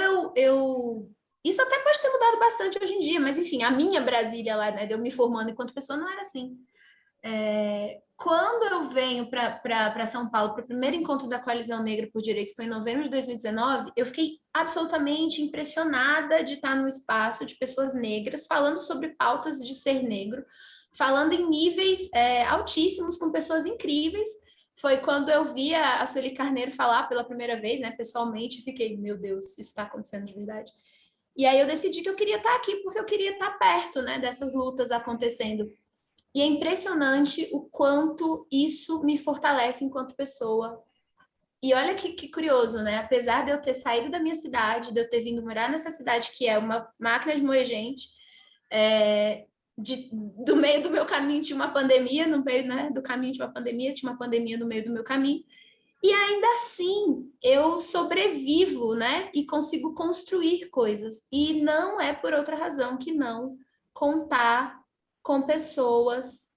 isso até pode ter mudado bastante hoje em dia, mas enfim, a minha Brasília lá, né, de eu me formando enquanto pessoa, não era assim. Quando eu venho para São Paulo, para o primeiro encontro da Coalizão Negra por Direitos, que foi em novembro de 2019, eu fiquei absolutamente impressionada de estar num espaço de pessoas negras falando sobre pautas de ser negro, falando em níveis altíssimos, com pessoas incríveis. Foi quando eu vi a Sueli Carneiro falar pela primeira vez, né, pessoalmente, e fiquei, meu Deus, isso está acontecendo de verdade. E aí eu decidi que eu queria estar aqui porque eu queria estar perto, né, dessas lutas acontecendo. E é impressionante o quanto isso me fortalece enquanto pessoa. E olha que curioso, né? Apesar de eu ter saído da minha cidade, de eu ter vindo morar nessa cidade que é uma máquina de moer gente, do meio do meu caminho tinha uma pandemia, no meio, né, do caminho tinha uma pandemia no meio do meu caminho. E ainda assim, eu sobrevivo, né? E consigo construir coisas. E não é por outra razão que não contar com pessoas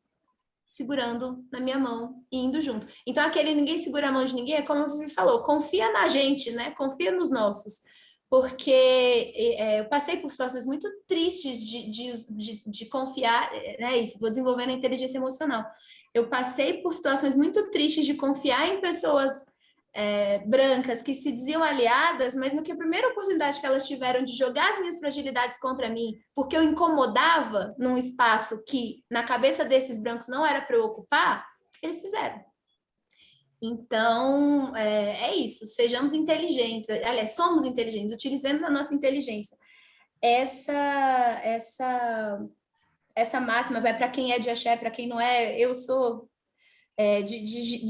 segurando na minha mão e indo junto. Então, aquele ninguém segura a mão de ninguém, é como a Vivi falou, confia na gente, né? Confia nos nossos. Porque eu passei por situações muito tristes de confiar, né? Isso, vou desenvolvendo a inteligência emocional. Eu passei por situações muito tristes de confiar em pessoas brancas que se diziam aliadas, mas no que a primeira oportunidade que elas tiveram de jogar as minhas fragilidades contra mim, porque eu incomodava num espaço que na cabeça desses brancos não era para eu ocupar, eles fizeram. Então, é isso, sejamos inteligentes, aliás, somos inteligentes, utilizemos a nossa inteligência. Essa máxima vai para quem é de axé, para quem não é, eu sou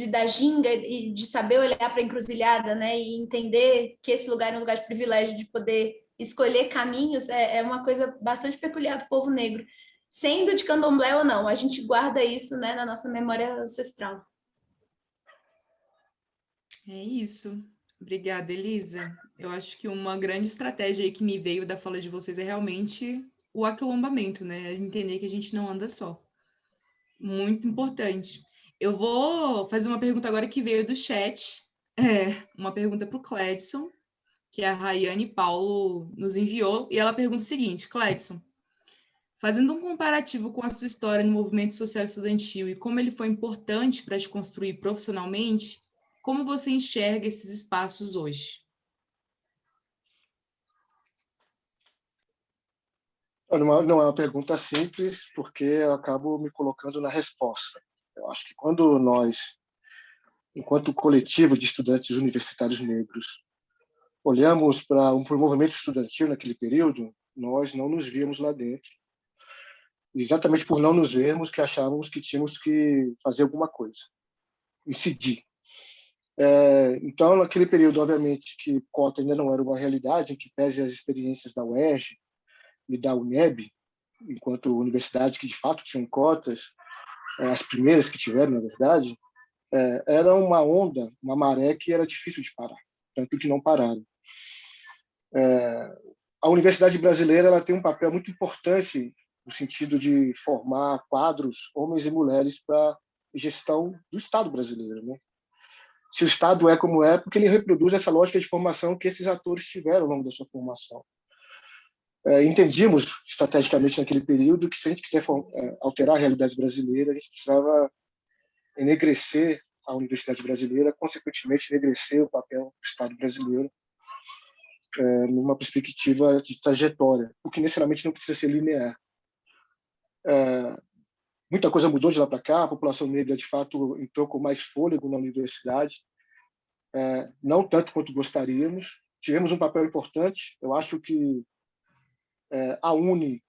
da ginga e de saber olhar para a encruzilhada, né, e entender que esse lugar é um lugar de privilégio, de poder escolher caminhos, é uma coisa bastante peculiar do povo negro, sendo de candomblé ou não, a gente guarda isso, né, na nossa memória ancestral. É isso. Obrigada, Elisa. Eu acho que uma grande estratégia aí que me veio da fala de vocês é realmente o aquilombamento, né? Entender que a gente não anda só. Muito importante. Eu vou fazer uma pergunta agora que veio do chat. Uma pergunta para o Cledson, que a Rayane Paulo nos enviou. E ela pergunta o seguinte: Cledson, fazendo um comparativo com a sua história no movimento social estudantil e como ele foi importante para te construir profissionalmente, como você enxerga esses espaços hoje? Não é uma pergunta simples, porque eu acabo me colocando na resposta. Eu acho que quando nós, enquanto coletivo de estudantes universitários negros, olhamos para o movimento estudantil naquele período, nós não nos víamos lá dentro. Exatamente por não nos vermos, que achávamos que tínhamos que fazer alguma coisa, incidir. Então, naquele período, obviamente, que cota ainda não era uma realidade, em que pese as experiências da UERJ e da UNEB, enquanto universidades que de fato tinham cotas, as primeiras que tiveram, na verdade, era uma onda, uma maré que era difícil de parar, tanto que não pararam. A universidade brasileira ela tem um papel muito importante no sentido de formar quadros, homens e mulheres, para a gestão do Estado brasileiro, né? Se o Estado é como é, porque ele reproduz essa lógica de formação que esses atores tiveram ao longo da sua formação. Entendimos estrategicamente naquele período que se a gente quiser alterar a realidade brasileira, a gente precisava enegrecer a universidade brasileira, consequentemente enegrecer o papel do Estado brasileiro numa perspectiva de trajetória, o que necessariamente não precisa ser linear. Muita coisa mudou de lá para cá, a população negra, de fato, entrou com mais fôlego na universidade, não tanto quanto gostaríamos. Tivemos um papel importante, eu acho que a UNE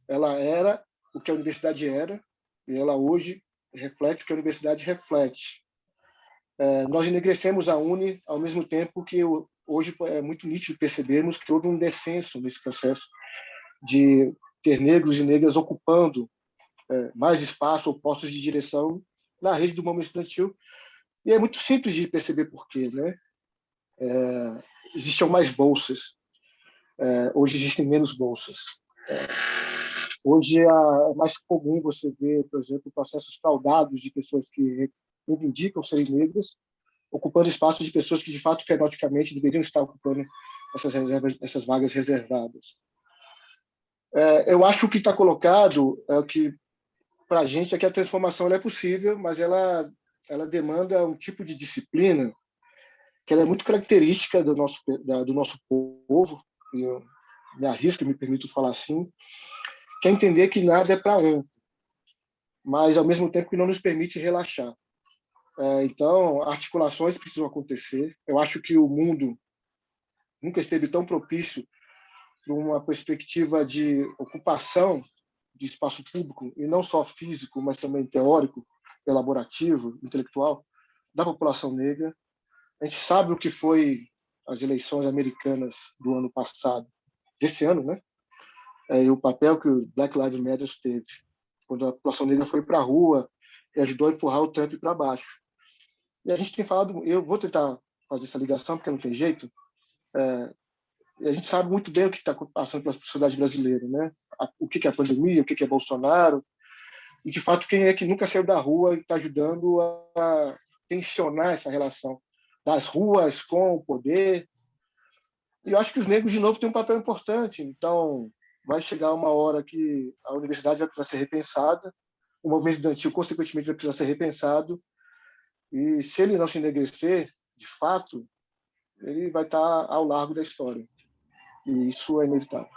ela era o que a universidade era, e ela hoje reflete o que a universidade reflete. Nós enegrecemos a UNE ao mesmo tempo que hoje é muito nítido percebermos que houve um descenso nesse processo de ter negros e negras ocupando mais espaço ou postos de direção na rede do movimento estudantil. E é muito simples de perceber por quê, né? Existiam mais bolsas, hoje existem menos bolsas. Hoje é mais comum você ver, por exemplo, processos fraudados de pessoas que reivindicam serem negras, ocupando espaços de pessoas que, de fato, fenoticamente deveriam estar ocupando essas vagas reservadas. Eu acho que o que está colocado é o que, para a gente, é que a transformação ela é possível, mas ela demanda um tipo de disciplina que ela é muito característica do nosso povo, e eu me arrisco, me permito falar assim, que é entender que nada é para ontem, mas, ao mesmo tempo, que não nos permite relaxar. Então, articulações precisam acontecer. Eu acho que o mundo nunca esteve tão propício para uma perspectiva de ocupação de espaço público, e não só físico, mas também teórico, elaborativo, intelectual, da população negra. A gente sabe o que foi as eleições americanas do ano passado, desse ano, né? E o papel que o Black Lives Matter teve, quando a população negra foi para a rua e ajudou a empurrar o Trump para baixo. E a gente tem falado, eu vou tentar fazer essa ligação, porque não tem jeito, e a gente sabe muito bem o que está passando pela sociedade brasileira, né? O que é a pandemia, o que é Bolsonaro, e, de fato, quem é que nunca saiu da rua e está ajudando a tensionar essa relação das ruas com o poder. E eu acho que os negros, de novo, têm um papel importante. Então, vai chegar uma hora que a universidade vai precisar ser repensada, o movimento estudantil, consequentemente, vai precisar ser repensado, e se ele não se enegrecer, de fato, ele vai estar ao largo da história. E isso é inevitável.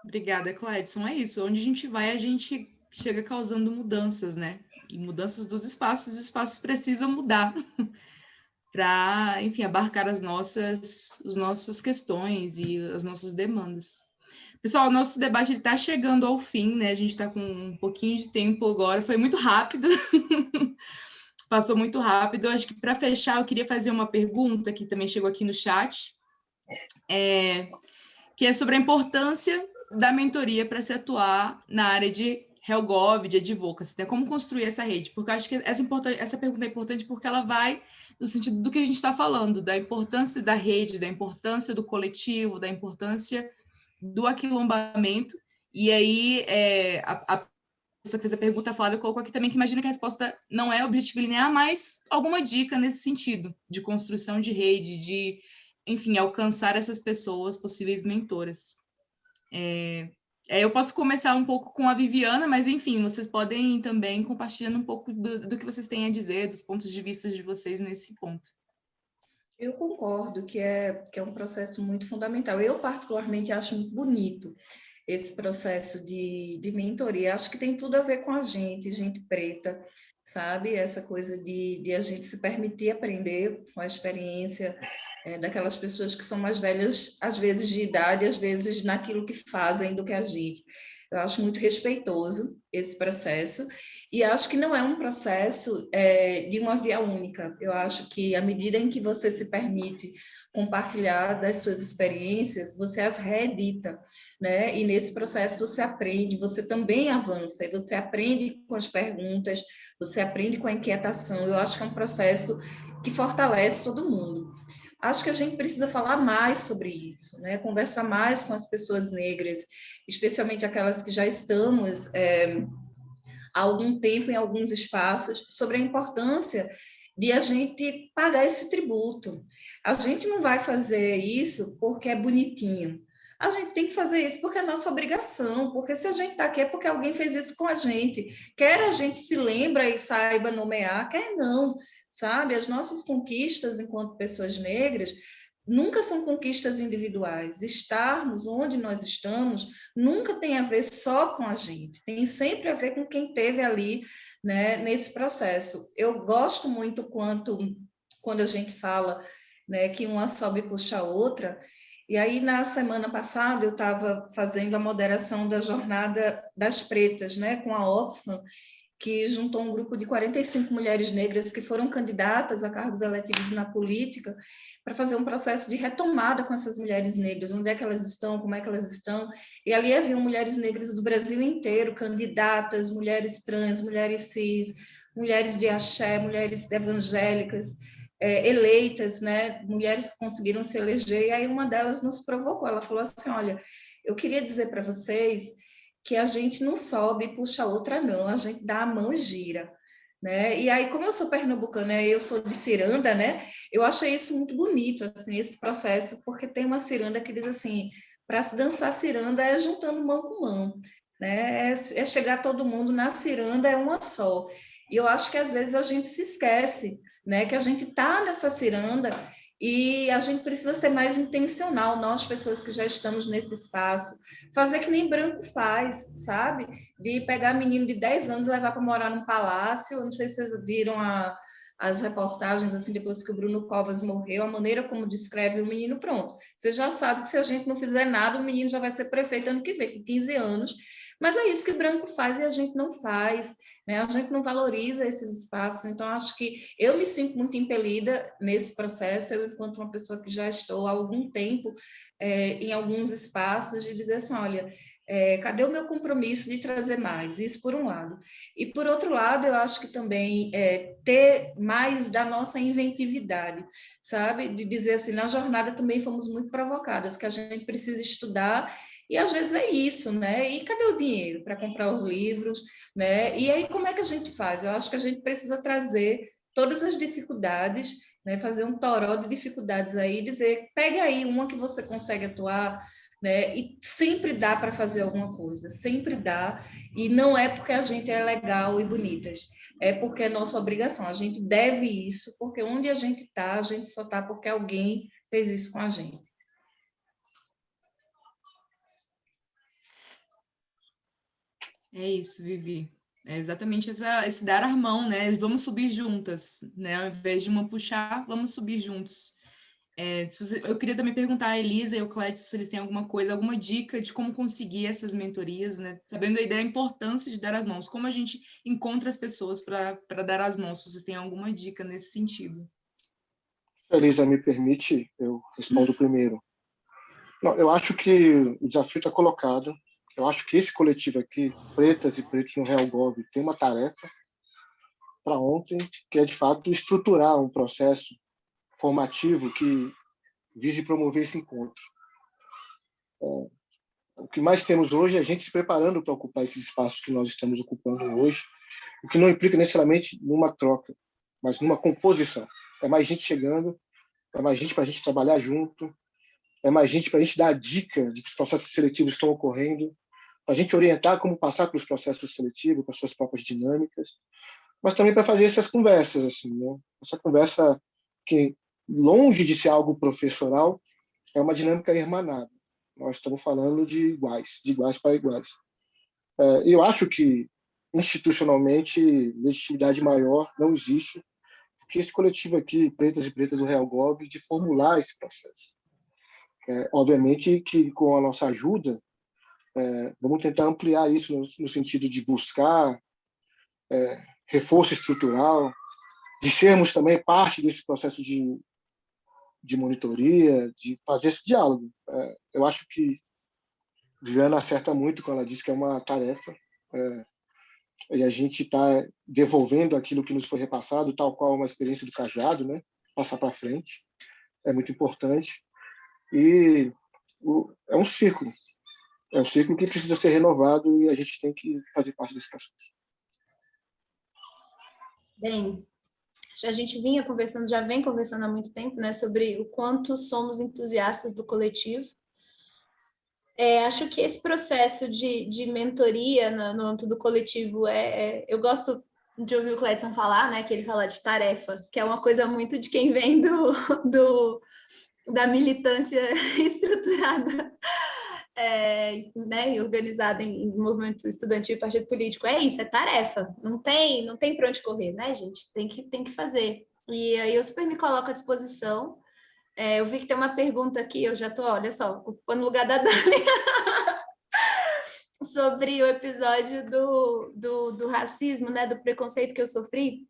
Obrigada, Cledson. É isso. Onde a gente vai, a gente chega causando mudanças, né? E mudanças dos espaços. Os espaços precisam mudar para, enfim, abarcar as nossas questões e as nossas demandas. Pessoal, o nosso debate está chegando ao fim, né? A gente está com um pouquinho de tempo agora. Foi muito rápido. Passou muito rápido. Acho que, para fechar, eu queria fazer uma pergunta que também chegou aqui no chat, que é sobre a importância da mentoria para se atuar na área de HellGov, de advocacy, né? Como construir essa rede? Porque eu acho que essa pergunta é importante porque ela vai no sentido do que a gente está falando, da importância da rede, da importância do coletivo, da importância do aquilombamento. E aí, a pessoa que fez a pergunta, a Flávia, colocou aqui também que imagina que a resposta não é objetivo linear, mas alguma dica nesse sentido, de construção de rede, de, enfim, alcançar essas pessoas, possíveis mentoras. Eu posso começar um pouco com a Viviana, mas, enfim, vocês podem também compartilhando um pouco do que vocês têm a dizer, dos pontos de vista de vocês nesse ponto. Eu concordo que é um processo muito fundamental. Eu, particularmente, acho muito bonito esse processo de mentoria. Acho que tem tudo a ver com a gente preta, sabe? Essa coisa de a gente se permitir aprender com a experiência daquelas pessoas que são mais velhas, às vezes de idade, às vezes naquilo que fazem do que a gente. Eu acho muito respeitoso esse processo e acho que não é um processo de uma via única. Eu acho que à medida em que você se permite compartilhar das suas experiências, você as reedita, né? E nesse processo você aprende, você também avança, e você aprende com as perguntas, você aprende com a inquietação. Eu acho que é um processo que fortalece todo mundo. Acho que a gente precisa falar mais sobre isso, né? Conversar mais com as pessoas negras, especialmente aquelas que já estamos há algum tempo em alguns espaços, sobre a importância de a gente pagar esse tributo. A gente não vai fazer isso porque é bonitinho. A gente tem que fazer isso porque é nossa obrigação, porque se a gente está aqui é porque alguém fez isso com a gente. Quer a gente se lembra e saiba nomear, quer não, sabe? As nossas conquistas enquanto pessoas negras nunca são conquistas individuais. Estarmos onde nós estamos nunca tem a ver só com a gente, tem sempre a ver com quem esteve ali, né, nesse processo. Eu gosto muito quando a gente fala, né, que uma sobe e puxa a outra. E aí, na semana passada, eu estava fazendo a moderação da Jornada das Pretas, né, com a Oxfam, que juntou um grupo de 45 mulheres negras que foram candidatas a cargos eletivos na política para fazer um processo de retomada com essas mulheres negras, onde é que elas estão, como é que elas estão. E ali haviam mulheres negras do Brasil inteiro, candidatas, mulheres trans, mulheres cis, mulheres de axé, mulheres evangélicas, eleitas, né? Mulheres que conseguiram se eleger. E aí uma delas nos provocou, ela falou assim, olha, eu queria dizer para vocês que a gente não sobe e puxa a outra, não, a gente dá a mão e gira, né? E aí, como eu sou pernambucana, eu sou de ciranda, né? Eu achei isso muito bonito, assim, esse processo, porque tem uma ciranda que diz assim, para se dançar ciranda é juntando mão com mão, né? É chegar todo mundo na ciranda, é uma só. E eu acho que às vezes a gente se esquece, né? Que a gente está nessa ciranda e a gente precisa ser mais intencional, nós, pessoas que já estamos nesse espaço, fazer que nem branco faz, sabe? De pegar menino de 10 anos e levar para morar num palácio. Eu não sei se vocês viram as reportagens, assim, depois que o Bruno Covas morreu, a maneira como descreve o menino, pronto. Você já sabe que se a gente não fizer nada, o menino já vai ser prefeito ano que vem, com 15 anos. Mas é isso que branco faz e a gente não faz, né? A gente não valoriza esses espaços. Então, acho que eu me sinto muito impelida nesse processo, eu, enquanto uma pessoa que já estou há algum tempo em alguns espaços, de dizer assim, olha, cadê o meu compromisso de trazer mais? Isso por um lado. E por outro lado, eu acho que também ter mais da nossa inventividade, sabe? De dizer assim, na jornada também fomos muito provocadas, que a gente precisa estudar E às vezes é isso, né? E cadê o dinheiro para comprar os livros, né? E aí como é que a gente faz? Eu acho que a gente precisa trazer todas as dificuldades, né? Fazer um toró de dificuldades aí, dizer, pega aí uma que você consegue atuar, né? E sempre dá para fazer alguma coisa, sempre dá. E não é porque a gente é legal e bonitas, é porque é nossa obrigação. A gente deve isso, porque onde a gente só está porque alguém fez isso com a gente. É isso, Vivi. É exatamente esse dar a mão, né? Vamos subir juntas, né? Ao invés de uma puxar, vamos subir juntos. Eu queria também perguntar a Elisa e ao Clédio se eles têm alguma coisa, alguma dica de como conseguir essas mentorias, né? Sabendo a ideia, a importância de dar as mãos. Como a gente encontra as pessoas para dar as mãos? Se vocês têm alguma dica nesse sentido. Elisa, me permite, eu respondo primeiro. Não, eu acho que o desafio está colocado. Eu acho que esse coletivo aqui, Pretas e Pretos no RealGov, tem uma tarefa para ontem, que é, de fato, estruturar um processo formativo que vise promover esse encontro. O que mais temos hoje é a gente se preparando para ocupar esses espaços que nós estamos ocupando hoje, o que não implica necessariamente numa troca, mas numa composição. É mais gente chegando, é mais gente para a gente trabalhar junto, é mais gente para a gente dar a dica de que os processos seletivos estão ocorrendo, para a gente orientar como passar pelos processos seletivos, com as suas próprias dinâmicas, mas também para fazer essas conversas, assim, né? Essa conversa que, longe de ser algo professoral, é uma dinâmica hermanada. Nós estamos falando de iguais para iguais. Eu acho que, institucionalmente, legitimidade maior não existe, porque esse coletivo aqui, Pretas e Pretas do RealGov, de formular esse processo. Obviamente que, com a nossa ajuda, vamos tentar ampliar isso no sentido de buscar reforço estrutural, de sermos também parte desse processo de monitoria, de fazer esse diálogo. Eu acho que Viviana acerta muito quando ela diz que é uma tarefa, e a gente está devolvendo aquilo que nos foi repassado, tal qual uma experiência do cajado, né? Passar para frente é muito importante. E é um ciclo. É um ciclo que precisa ser renovado e a gente tem que fazer parte desse processo. Bem, a gente já vem conversando há muito tempo, né, sobre o quanto somos entusiastas do coletivo. Acho que esse processo de mentoria no âmbito do coletivo eu gosto de ouvir o Cledson falar, né, que ele fala de tarefa, que é uma coisa muito de quem vem da militância estruturada, né, organizada em movimento estudantil e partido político. É isso, é tarefa. Não tem para onde correr, né, gente? Tem que fazer. E aí eu super me coloco à disposição. Eu vi que tem uma pergunta aqui, eu já estou, olha só, ocupando o lugar da Dani, sobre o episódio do racismo, né, do preconceito que eu sofri.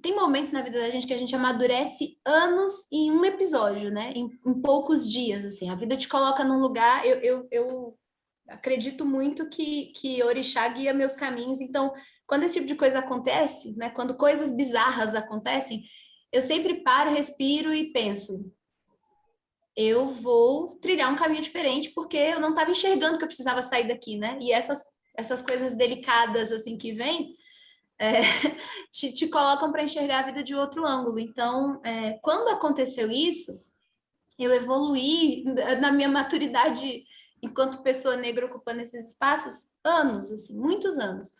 Tem momentos na vida da gente que a gente amadurece anos em um episódio, né? Em poucos dias, assim. A vida te coloca num lugar. Eu acredito muito que Orixá guia meus caminhos. Então, quando esse tipo de coisa acontece, né? Quando coisas bizarras acontecem, eu sempre paro, respiro e penso: eu vou trilhar um caminho diferente porque eu não estava enxergando que eu precisava sair daqui, né? E essas coisas delicadas assim que vêm te colocam para enxergar a vida de outro ângulo. Então, quando aconteceu isso, eu evoluí na minha maturidade enquanto pessoa negra ocupando esses espaços anos, assim, muitos anos.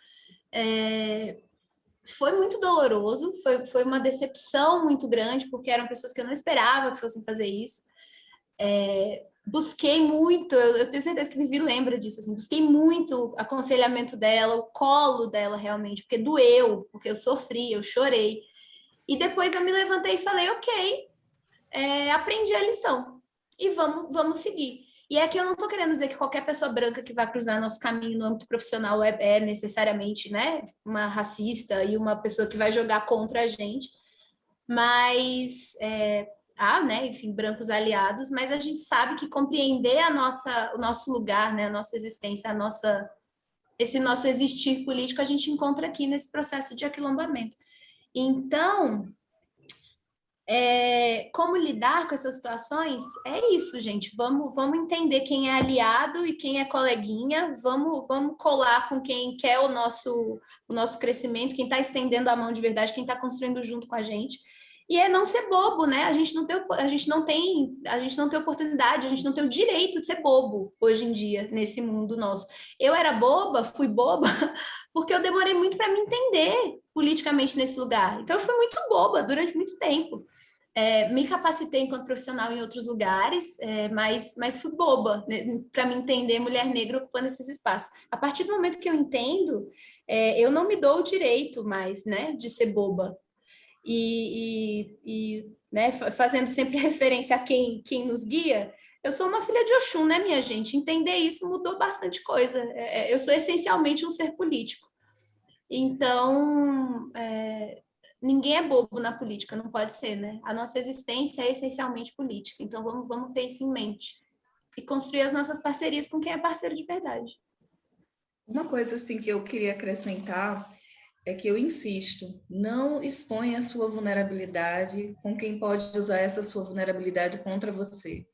Foi muito doloroso, foi uma decepção muito grande, porque eram pessoas que eu não esperava que fossem fazer isso. Busquei muito, eu tenho certeza que Vivi lembra disso, assim, busquei muito aconselhamento dela, o colo dela realmente, porque doeu, porque eu sofri, eu chorei. E depois eu me levantei e falei, ok, aprendi a lição e vamos seguir. E aqui eu não estou querendo dizer que qualquer pessoa branca que vai cruzar nosso caminho no âmbito profissional é necessariamente, né, uma racista e uma pessoa que vai jogar contra a gente, mas né, enfim, brancos aliados, mas a gente sabe que compreender o nosso lugar, né, a nossa existência, esse nosso existir político, a gente encontra aqui nesse processo de aquilombamento. Então, como lidar com essas situações? É isso, gente. Vamos entender quem é aliado e quem é coleguinha. Vamos colar com quem quer o nosso crescimento, quem está estendendo a mão de verdade, quem está construindo junto com a gente. E é não ser bobo, né? A gente não tem oportunidade, a gente não tem o direito de ser bobo hoje em dia, nesse mundo nosso. Eu era boba, fui boba, porque eu demorei muito para me entender politicamente nesse lugar. Então, eu fui muito boba durante muito tempo. Me capacitei enquanto profissional em outros lugares, mas fui boba, né, para me entender mulher negra ocupando esses espaços. A partir do momento que eu entendo, eu não me dou o direito mais, né, de ser boba. Né, fazendo sempre referência a quem nos guia, eu sou uma filha de Oxum, né, minha gente? Entender isso mudou bastante coisa. Eu sou essencialmente um ser político. Então, ninguém é bobo na política, não pode ser, né? A nossa existência é essencialmente política. Então, vamos ter isso em mente. E construir as nossas parcerias com quem é parceiro de verdade. Uma coisa, assim, que eu queria acrescentar é que eu insisto, não exponha a sua vulnerabilidade com quem pode usar essa sua vulnerabilidade contra você.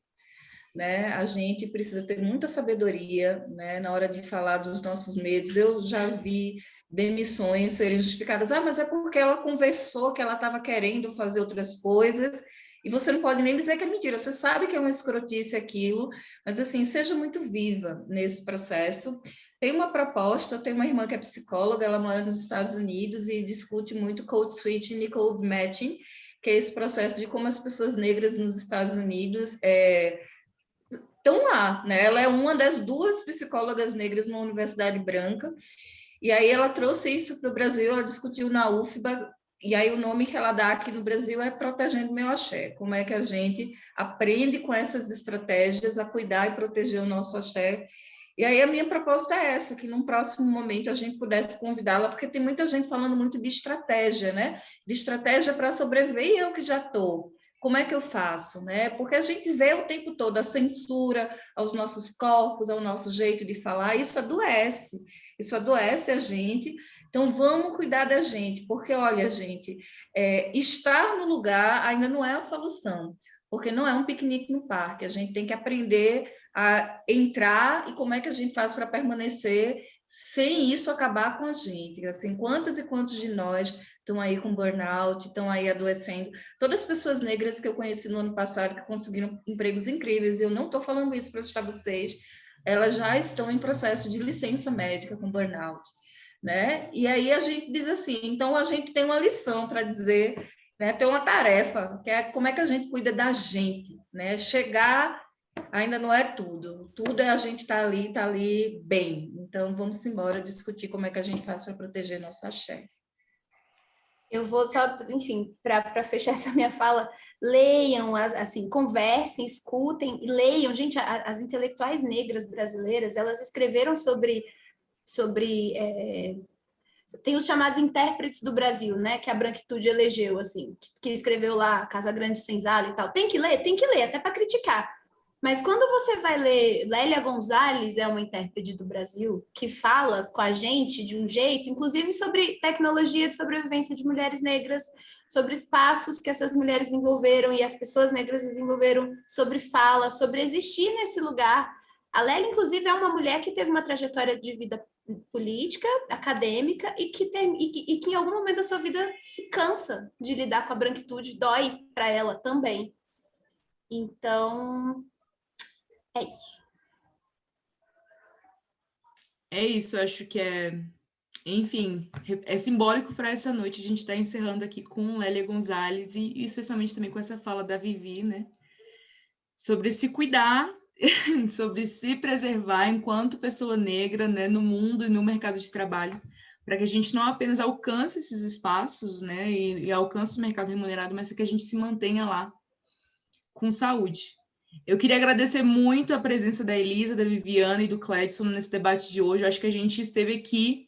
Né? A gente precisa ter muita sabedoria, né, na hora de falar dos nossos medos. Eu já vi demissões serem justificadas, mas é porque ela conversou que ela estava querendo fazer outras coisas, e você não pode nem dizer que é mentira, você sabe que é uma escrotice aquilo, mas assim, seja muito viva nesse processo. Tem uma proposta, eu tenho uma irmã que é psicóloga, ela mora nos Estados Unidos e discute muito code switching e code matching, que é esse processo de como as pessoas negras nos Estados Unidos estão lá, né? Ela é uma das 2 psicólogas negras numa universidade branca, e aí ela trouxe isso para o Brasil, ela discutiu na UFBA, e aí o nome que ela dá aqui no Brasil é Protegendo Meu Axé. Como é que a gente aprende com essas estratégias a cuidar e proteger o nosso axé. E aí a minha proposta é essa, que num próximo momento a gente pudesse convidá-la, porque tem muita gente falando muito de estratégia, né? De estratégia para sobreviver, e eu que já estou. Como é que eu faço, né? Porque a gente vê o tempo todo a censura aos nossos corpos, ao nosso jeito de falar, isso adoece a gente. Então, vamos cuidar da gente, porque, olha, gente, estar no lugar ainda não é a solução, porque não é um piquenique no parque, a gente tem que aprender a entrar, e como é que a gente faz para permanecer sem isso acabar com a gente. Assim, quantas e quantos de nós estão aí com burnout, estão aí adoecendo. Todas as pessoas negras que eu conheci no ano passado, que conseguiram empregos incríveis, e eu não estou falando isso para assustar vocês, elas já estão em processo de licença médica com burnout, né? E aí a gente diz assim, então a gente tem uma lição para dizer, né? Tem uma tarefa, que é como é que a gente cuida da gente, né? Chegar ainda não é tudo é a gente tá ali bem. Então vamos embora discutir como é que a gente faz para proteger nosso axé. Eu vou só, enfim, para fechar essa minha fala, leiam, assim, conversem, escutem, leiam. Gente, as intelectuais negras brasileiras, elas escreveram sobre tem os chamados intérpretes do Brasil, né, que a branquitude elegeu, assim, que escreveu lá Casa Grande Senzala e tal. Tem que ler, até para criticar. Mas quando você vai ler, Lélia Gonzalez é uma intérprete do Brasil que fala com a gente de um jeito, inclusive sobre tecnologia de sobrevivência de mulheres negras, sobre espaços que essas mulheres desenvolveram e as pessoas negras desenvolveram, sobre fala, sobre existir nesse lugar. A Lélia, inclusive, é uma mulher que teve uma trajetória de vida política, acadêmica, e que em algum momento da sua vida se cansa de lidar com a branquitude, dói para ela também. Então, é isso. É isso, acho que enfim, é simbólico para essa noite. A gente está encerrando aqui com Lélia Gonzalez e especialmente também com essa fala da Vivi, né? Sobre se cuidar, sobre se preservar enquanto pessoa negra, né, no mundo e no mercado de trabalho, para que a gente não apenas alcance esses espaços, né, e alcance o mercado remunerado, mas que a gente se mantenha lá com saúde. Eu queria agradecer muito a presença da Elisa, da Viviana e do Cledson nesse debate de hoje. Eu acho que a gente esteve aqui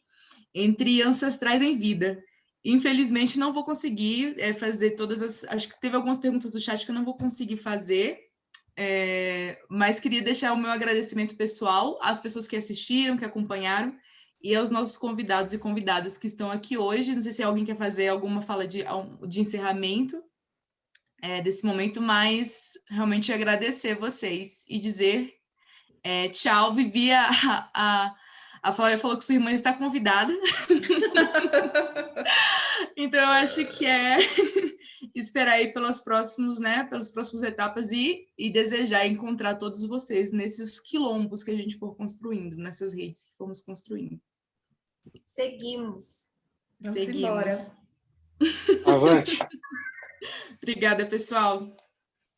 entre ancestrais em vida. Infelizmente, não vou conseguir fazer todas as... Acho que teve algumas perguntas do chat que eu não vou conseguir fazer, mas queria deixar o meu agradecimento pessoal às pessoas que assistiram, que acompanharam, e aos nossos convidados e convidadas que estão aqui hoje. Não sei se alguém quer fazer alguma fala de encerramento. desse momento, mas realmente agradecer vocês e dizer tchau. Vivi, a Flávia falou que sua irmã está convidada. Então, eu acho que esperar aí pelas próximas etapas e desejar encontrar todos vocês nesses quilombos que a gente for construindo, nessas redes que fomos construindo. Seguimos. Vamos embora. Avante. Obrigada, pessoal.